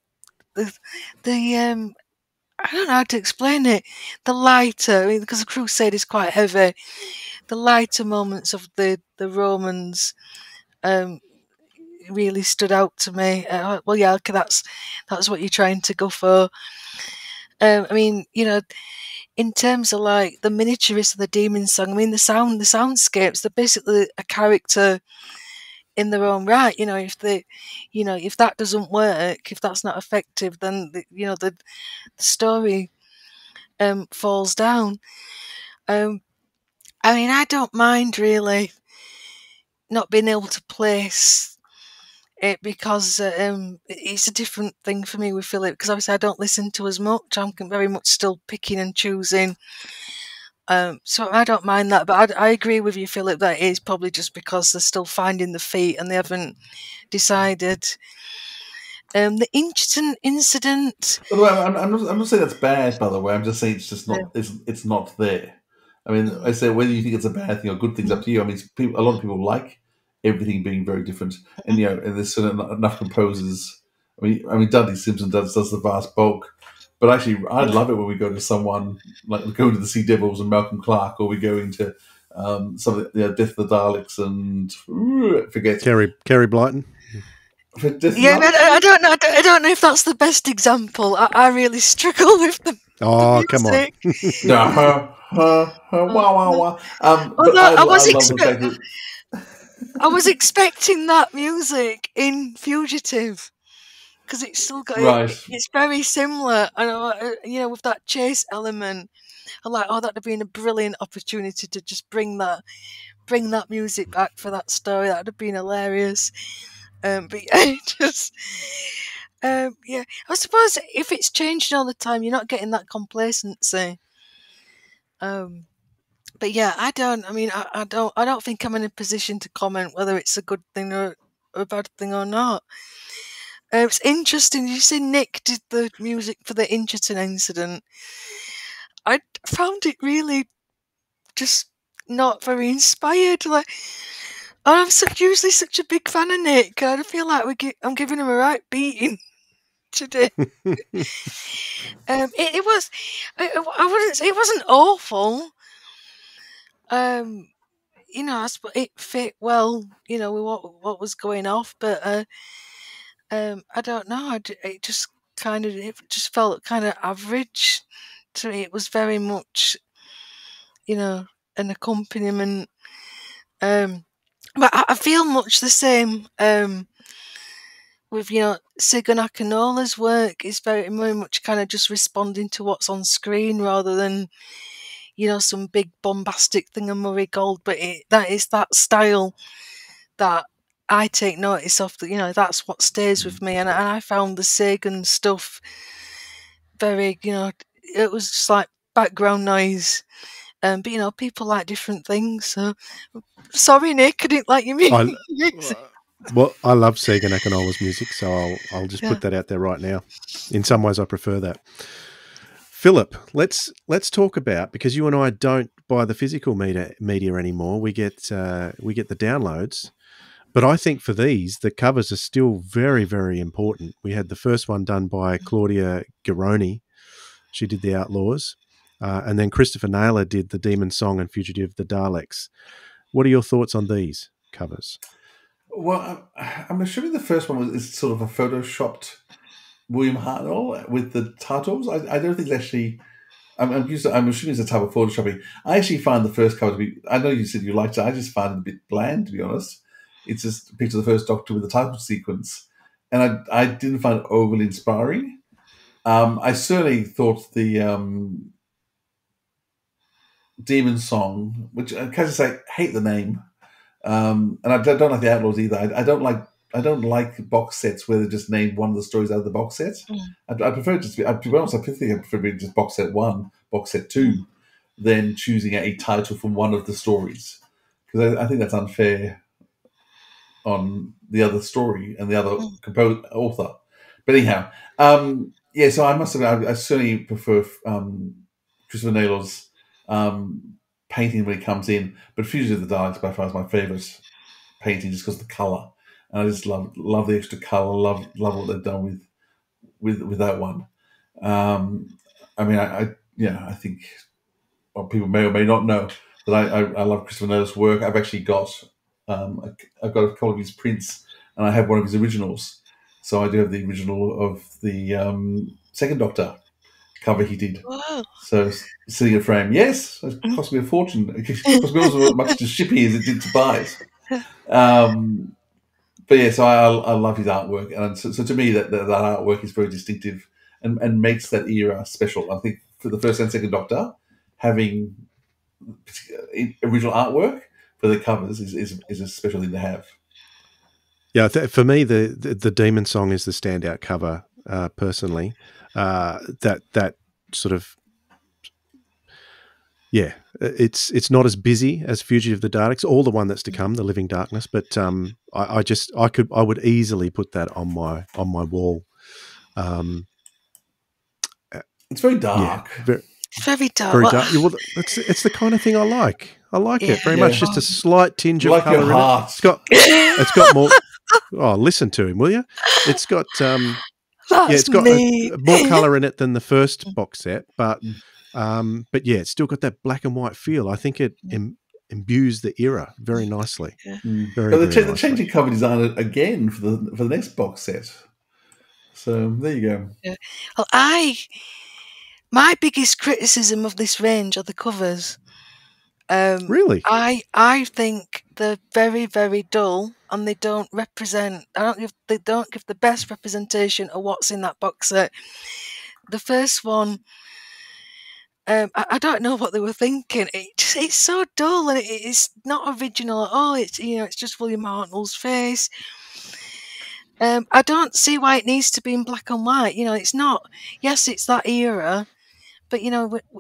I don't know how to explain it. The lighter, I mean, because the Crusade is quite heavy. The lighter moments of the Romans really stood out to me. Well, yeah, okay, that's what you're trying to go for. I mean, in terms of like the miniaturist and the demon song, I mean, the soundscapes, they're basically a character in their own right. If that doesn't work, if that's not effective, then the story falls down. I mean, I don't mind really not being able to place it, because it's a different thing for me with Philip, because obviously I don't listen to as much. I'm very much still picking and choosing. So I don't mind that, but I agree with you, Philip, that it is probably just because they're still finding the feet and they haven't decided. The incident. By the way, I'm not saying that's bad. By the way, I'm just saying it's just not. It's not there. I mean, I say whether you think it's a bad thing or good thing's up to you. I mean, a lot of people like everything being very different, and and there's sort of enough composers. I mean, Dudley Simpson does the vast bulk, but actually, I'd love it when we go to someone like we go into the Sea Devils and Malcolm Clark, or we go into some of the Death of the Daleks and forget Kerry Blyton. Yeah, I don't know. I don't know if that's the best example. I really struggle with the come on. music. Wow, wow, wow. But Although I love the fact that I was expecting that music in Fugitive because it's still got right. it's very similar, and with that chase element. I'm like, oh, that'd have been a brilliant opportunity to just bring that music back for that story. That'd have been hilarious. But yeah, yeah. I suppose if it's changing all the time, you're not getting that complacency. But yeah, I don't. I mean, I don't think I'm in a position to comment whether it's a good thing or a bad thing or not. It's interesting. You say Nick did the music for the Incherton incident. I found it really just not very inspired. Like, I'm usually such a big fan of Nick. I feel like I'm giving him a right beating today. It was. I wouldn't say it wasn't awful. It fit well. With what was going off, but I don't know. It just felt kind of average to me. It was very much, an accompaniment. But I feel much the same with Sigan Akinola's work. Is very much kind of just responding to what's on screen rather than some big bombastic thing of Murray Gold. But that is that style that I take notice of. That that's what stays with me. And I found the Sagan stuff very it was just like background noise. But people like different things. So sorry, Nick, I didn't like your music. Well, I love Sagan Akinola's music, so I'll just put that out there right now. In some ways, I prefer that. Philip, let's talk about, because you and I don't buy the physical media anymore. We get the downloads, but I think for these, the covers are still very, very important. We had the first one done by Claudia Garoni. She did the Outlaws. And then Christopher Naylor did the Demon Song and Fugitive of the Daleks. What are your thoughts on these covers? Well, I'm assuming the first one is sort of a photoshopped William Hartnell with the titles. I don't think it's actually. I'm assuming it's a type of photoshopping. I actually find the first cover to be. I know you said you liked it. I just find it a bit bland, to be honest. It's just a picture of the first Doctor with the title sequence, and I didn't find it overly inspiring. I certainly thought the Demon Song, which can I just say, hate the name, and I don't like the Outlaws either. I don't like box sets where they just name one of the stories out of the box set. I prefer just to be honest. I prefer just box set 1, box set 2, than choosing a title from one of the stories, because I think that's unfair on the other story and the other author. But anyhow, so I must admit, I certainly prefer Christopher Naylor's painting when he comes in, but Fugitive of the Daleks by far is my favourite painting, just because of the colour, and I just love the extra colour. Love what they've done with that one. I think people may or may not know that I love Christopher Naylor's work. I've actually got I've got a couple of his prints, and I have one of his originals. So I do have the original of the Second Doctor cover he did. Wow. So sitting in a frame, yes, it cost me a fortune. It cost me almost as much to ship here as it did to buy it. But yeah, so I love his artwork, and so to me that artwork is very distinctive and makes that era special. I think for the first and second Doctor, having original artwork for the covers is a special thing to have. Yeah, for me, the Demon Song is the standout cover personally. That sort of, yeah, it's not as busy as Fugitive of the Daleks or the one that's to come, The Living Darkness. But I would easily put that on my wall. It's very dark. Yeah, very dark. Very dark. Well, it's the kind of thing I like. I like it very much. Just a slight tinge of colour in it. It's got more. Oh, listen to him, will you? It's got it's got more colour in it than the first box set, but yeah, it's still got that black and white feel. I think it imbues the era very nicely. Yeah. Very, But very they're nicely. changing cover design again for the next box set. So there you go. Yeah. Well, my biggest criticism of this range are the covers. Really? I think they're very, very dull, and they don't represent. They don't give the best representation of what's in that box set. The first one, I don't know what they were thinking. It's so dull, and it's not original at all. It's just William Hartnell's face. I don't see why it needs to be in black and white. It's not. Yes, it's that era, but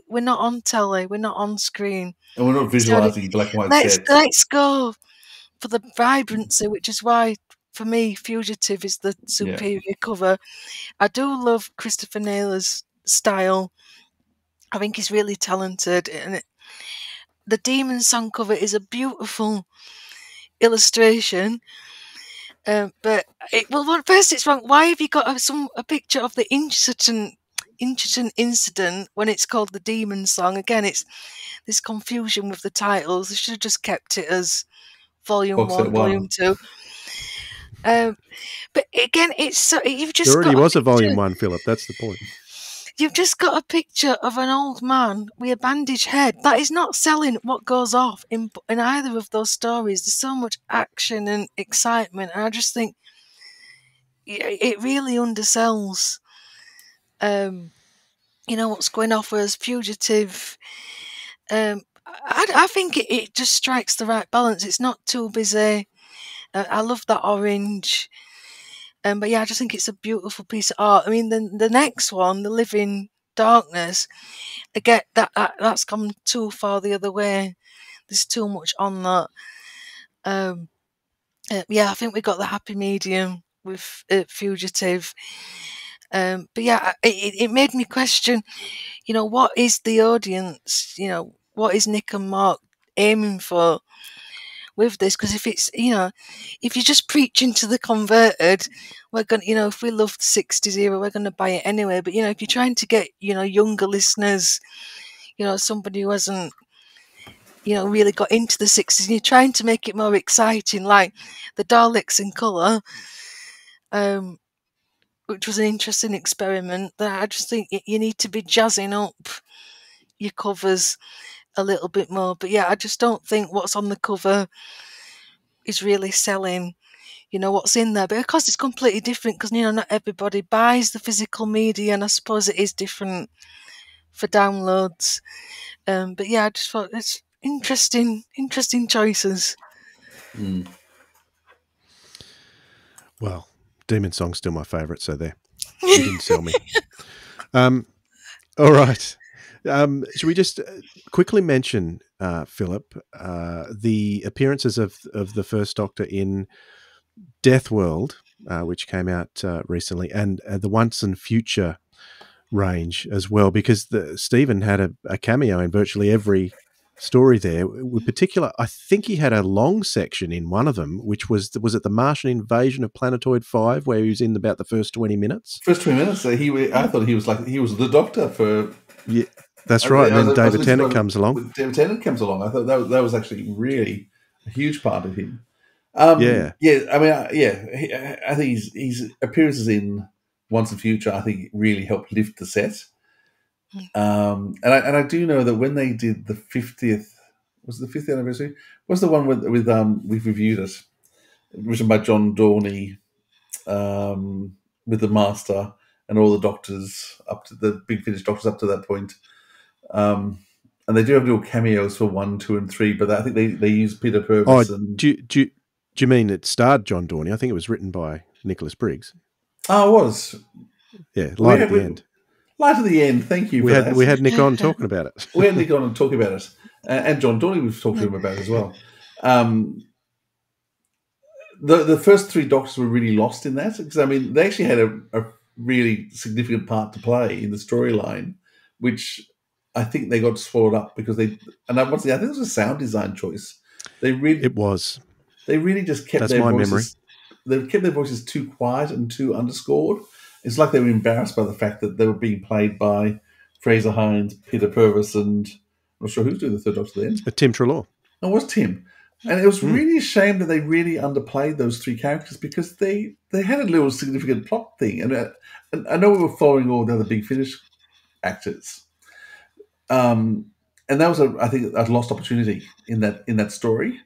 we're not on telly. We're not on screen. And we're not visualizing black and white sets. Let's go for the vibrancy, which is why, for me, Fugitive is the superior cover. I do love Christopher Naylor's style. I think he's really talented, and the Demon Song cover is a beautiful illustration. But first it's wrong. Why have you got a picture of the Inchiton incident when it's called the Demon Song? Again, it's this confusion with the titles. They should have just kept it as Volume 1, Volume 2. But again, you've just there already got was a Volume 1, Philip. That's the point. You've just got a picture of an old man with a bandaged head. That is not selling what goes off in either of those stories. There's so much action and excitement, and I just think it really undersells, what's going off. Whereas Fugitive, I think it just strikes the right balance. It's not too busy. I love that orange. But yeah, I just think it's a beautiful piece of art. I mean, the next one, The Living Darkness, I get that's gone too far the other way. There's too much on that. I think we got the happy medium with Fugitive. But yeah, it made me question, what is the audience? What is Nick and Mark aiming for with this? Because if you're just preaching to the converted, we're going to, if we love the 60s era, we're going to buy it anyway. But if you're trying to get younger listeners, somebody who hasn't really got into the 60s, and you're trying to make it more exciting, like the Daleks in colour, which was an interesting experiment, that I just think you need to be jazzing up your covers a little bit more. But yeah, I just don't think what's on the cover is really selling what's in there, but of course it's completely different because not everybody buys the physical media, and I suppose it is different for downloads. But yeah, I just thought it's interesting choices. Well, Demon Song's still my favourite, so there. You didn't sell me. All right. Should we just quickly mention, Philip, the appearances of the First Doctor in Death World, which came out recently, and the Once and Future range as well, because Stephen had a cameo in virtually every story there. In particular, I think he had a long section in one of them, which was it the Martian invasion of Planetoid 5, where he was in about the first 20 minutes? First 20 minutes, I thought he was the Doctor for... Yeah, that's right. And then David Tennant comes along. David Tennant comes along. I thought that was actually really a huge part of him. Yeah. I mean, I think his appearances in Once and Future, I think, really helped lift the set. And I do know that when they did the 50th, was it the 50th anniversary? Was the one with we've reviewed it, written by John Dorney, with the Master and all the Doctors up to the Big Finish Doctors up to that point. And they do have little cameos for 1, 2, and 3, but I think they use Peter Purvis. Do you mean it starred John Dorney? I think it was written by Nicholas Briggs. Oh, it was. Yeah, light at the end. Light at the end. Thank you. We had Nick on talking about it. We had Nick on and talking about it, and John Dorney we've talked to him about it as well. The first 3 Doctors were really lost in that, because I mean they actually had a really significant part to play in the storyline, which I think they got swallowed up because I think it was a sound design choice. It was. They really just kept their voices. They kept their voices too quiet and too underscored. It's like they were embarrassed by the fact that they were being played by Fraser Hines, Peter Purvis, and I'm not sure who's doing the third Doctor then. Tim Treloar. It was Tim. And it was really a shame that they really underplayed those three characters because they had a little significant plot thing. And I know we were following all the other Big Finish actors. And that was, I think, a lost opportunity in that story.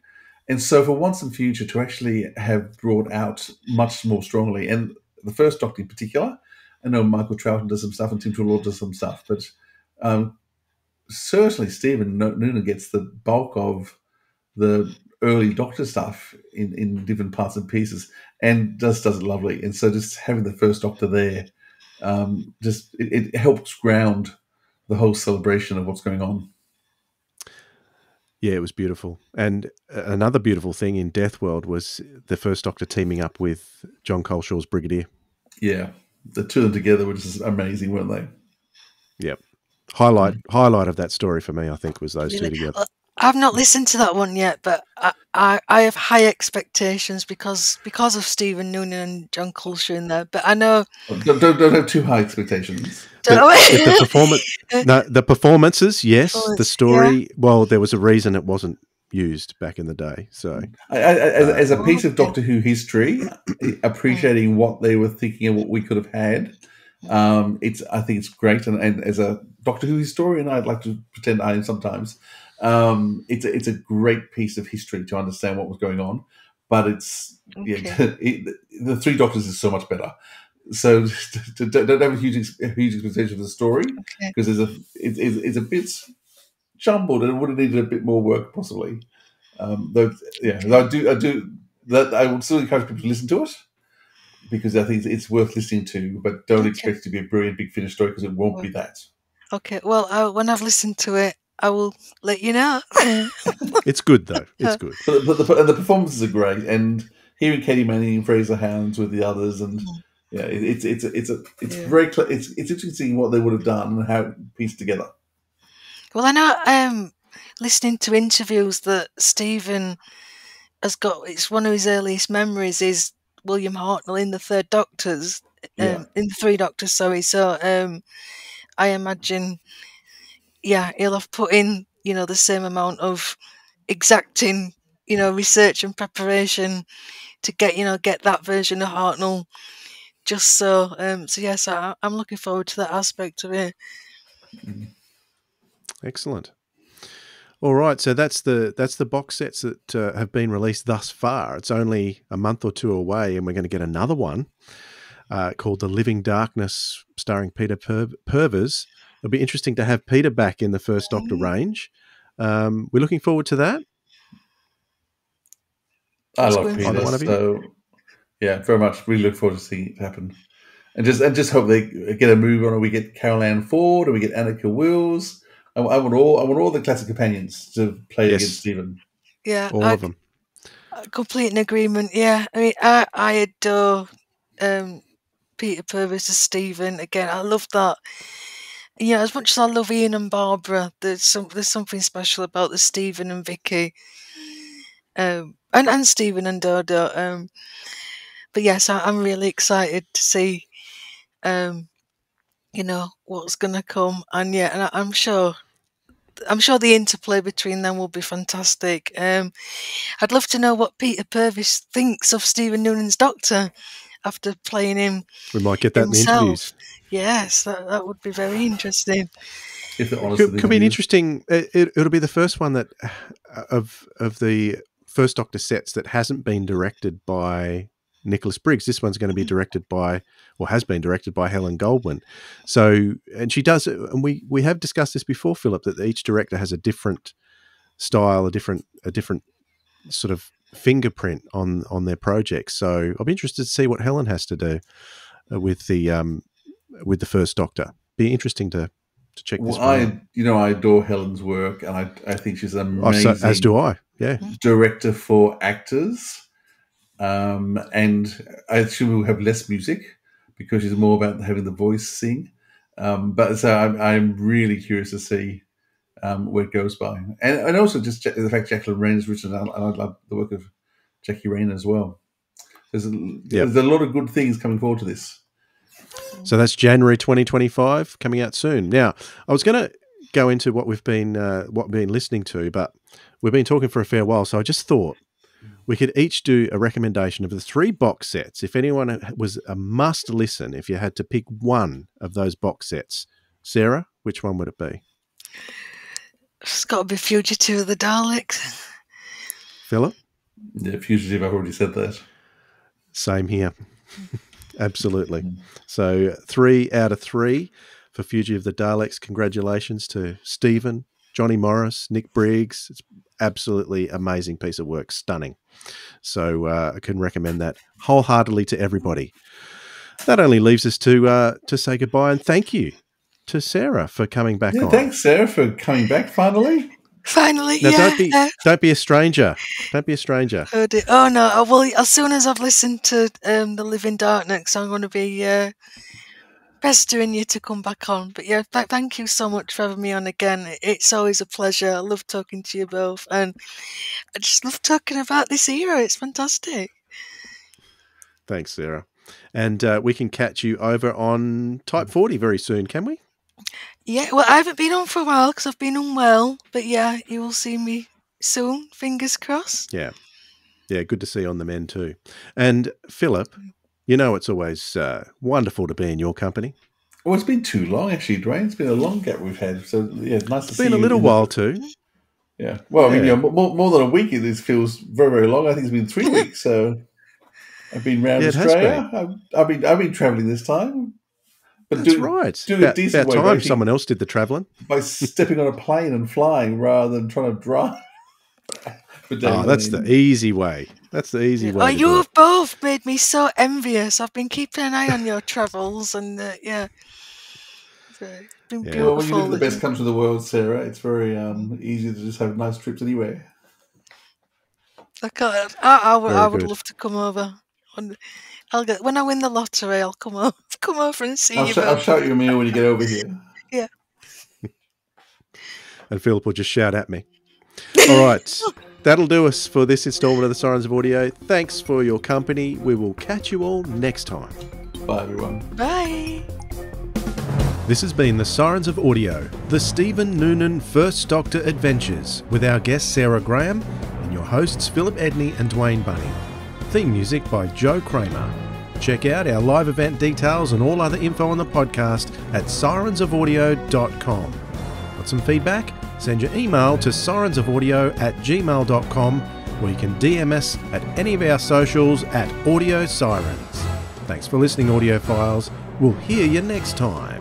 And so for once in future to actually have brought out much more strongly, and the first Doctor in particular, I know Michael Troughton does some stuff and Tim Trelaw does some stuff, but certainly Stephen Noonan gets the bulk of the early Doctor stuff in different parts and pieces, and just does it lovely. And so just having the first Doctor there, it helps ground the whole celebration of what's going on. Yeah, it was beautiful. And another beautiful thing in Death World was the first Doctor teaming up with John Coleshaw's Brigadier. Yeah, the two of them together were just amazing, weren't they? Yep. Highlight of that story for me, I think, was those two together. I've not listened to that one yet, but I have high expectations because of Stephen Noonan and John Coleshaw in there. But I know don't have too high expectations. The performances, yes. The story, yeah. well, there was a reason it wasn't used back in the day. So, as a piece of Doctor Who history, appreciating what they were thinking and what we could have had, I think it's great. And as a Doctor Who historian, I'd like to pretend I am sometimes. It's a great piece of history to understand what was going on, but the Three Doctors is so much better. So don't have a huge expectation of the story because it's a bit jumbled and it would have needed a bit more work possibly. I would still encourage people to listen to it because I think it's worth listening to, but don't expect it to be a brilliant Big Finish story because it won't be that. Okay, well, when I've listened to it, I will let you know. It's good though. It's good. But the performances are great, and hearing Katie Manning and Fraser Hounds with the others, and it's very it's interesting what they would have done and how it pieced together. Well, I know listening to interviews that Stephen has got. It's one of his earliest memories is William Hartnell in the Third Doctors, in the Three Doctors. Sorry, so I imagine. Yeah, he'll have put in, the same amount of exacting, research and preparation to get that version of Hartnell. Just so, yes, I'm looking forward to that aspect of it. Excellent. All right, so that's the box sets that have been released thus far. It's only a month or two away, and we're going to get another one called The Living Darkness, starring Peter Purves. It'll be interesting to have Peter back in the first Doctor range. We're looking forward to that. I love Peter, so yeah, very much. We look forward to seeing it happen, and just hope they get a move on. Or we get Carol Ann Ford, or we get Annika Wills. I want all the classic companions to play against Stephen. Yeah, all of them. Complete in agreement. Yeah, I mean, I adore Peter Purves as Stephen. Again, I love that. Yeah, as much as I love Ian and Barbara, there's something special about the Stephen and Vicky, and Stephen and Dodo. But yes, I'm really excited to see, what's going to come, and I'm sure the interplay between them will be fantastic. I'd love to know what Peter Purves thinks of Stephen Noonan's Doctor after playing him. We might get that in the interviews. Yes, that would be very interesting. If they're honest, could be an interesting. It'll be the first one that of the first Doctor sets that hasn't been directed by Nicholas Briggs. This one's going to be directed by, or has been directed by, Helen Goldwyn. So, and she does, and we have discussed this before, Philip, that each director has a different style, a different sort of fingerprint on their projects. So I'll be interested to see what Helen has to do with the first Doctor. Be interesting to check this one out. I adore Helen's work, and I think she's an amazing. As do I. Yeah, director for actors, and I assume we'll have less music because she's more about having the voice sing. But so I'm really curious to see where it goes by, and also just the fact Jacqueline Rain is written, and I love the work of Jackie Rain as well. There's a lot of good things coming forward to this. So that's January 2025, coming out soon. Now, I was going to go into what we've been listening to, but we've been talking for a fair while, so I just thought we could each do a recommendation of the 3 box sets. If anyone was a must listen, if you had to pick one of those box sets, Sarah, which one would it be? It's got to be Fugitive of the Daleks. Philip? Yeah, Fugitive, I've already said that. Same here. Absolutely. So 3 out of 3 for Fugitive of the Daleks. Congratulations to Stephen, Johnny Morris, Nick Briggs. It's absolutely amazing piece of work. Stunning. So I can recommend that wholeheartedly to everybody. That only leaves us to say goodbye and thank you to Sarah for coming back on. Thanks, Sarah, for coming back finally. Finally, now, yeah. Don't be a stranger. Don't be a stranger. Oh no! I will as soon as I've listened to The Living Darkness. I'm going to be pestering you to come back on. But yeah, thank you so much for having me on again. It's always a pleasure. I love talking to you both, and I just love talking about this era. It's fantastic. Thanks, Sarah. And we can catch you over on Type 40 very soon, can we? Yeah, well, I haven't been on for a while because I've been unwell. But yeah, you will see me soon. Fingers crossed. Yeah. Yeah, good to see you on the men too. And Philip, you know it's always wonderful to be in your company. Well, it's been too long, actually, Dwayne. It's been a long gap we've had. So, yeah, it's nice to see you. It's been a little while too. Yeah. Well, I mean, more than a week, this feels very, very long. I think it's been 3 weeks. So I've been around Australia. I've been travelling this time. But That's right. About time someone else did the travelling. By stepping on a plane and flying rather than trying to drive. That's the easy way. That's the easy way. Oh, you have both made me so envious. I've been keeping an eye on your travels, and yeah, it's been beautiful. Well, when you live in the best country in the world, Sarah, it's very easy to just have nice trips anywhere. I would love to come over. When I win the lottery, I'll come over and see you. I'll shout you a meal when you get over here. Yeah. And Philip will just shout at me. All right. That'll do us for this installment of the Sirens of Audio. Thanks for your company. We will catch you all next time. Bye, everyone. Bye. This has been the Sirens of Audio, the Stephen Noonan First Doctor Adventures, with our guest Sarah Graham and your hosts Philip Edney and Dwayne Bunning. Theme music by Joe Kramer. Check out our live event details and all other info on the podcast at sirensofaudio.com. Got some feedback? Send your email to sirensofaudio@gmail.com, or you can DM us at any of our socials at Audio Sirens. Thanks for listening, audiophiles. We'll hear you next time.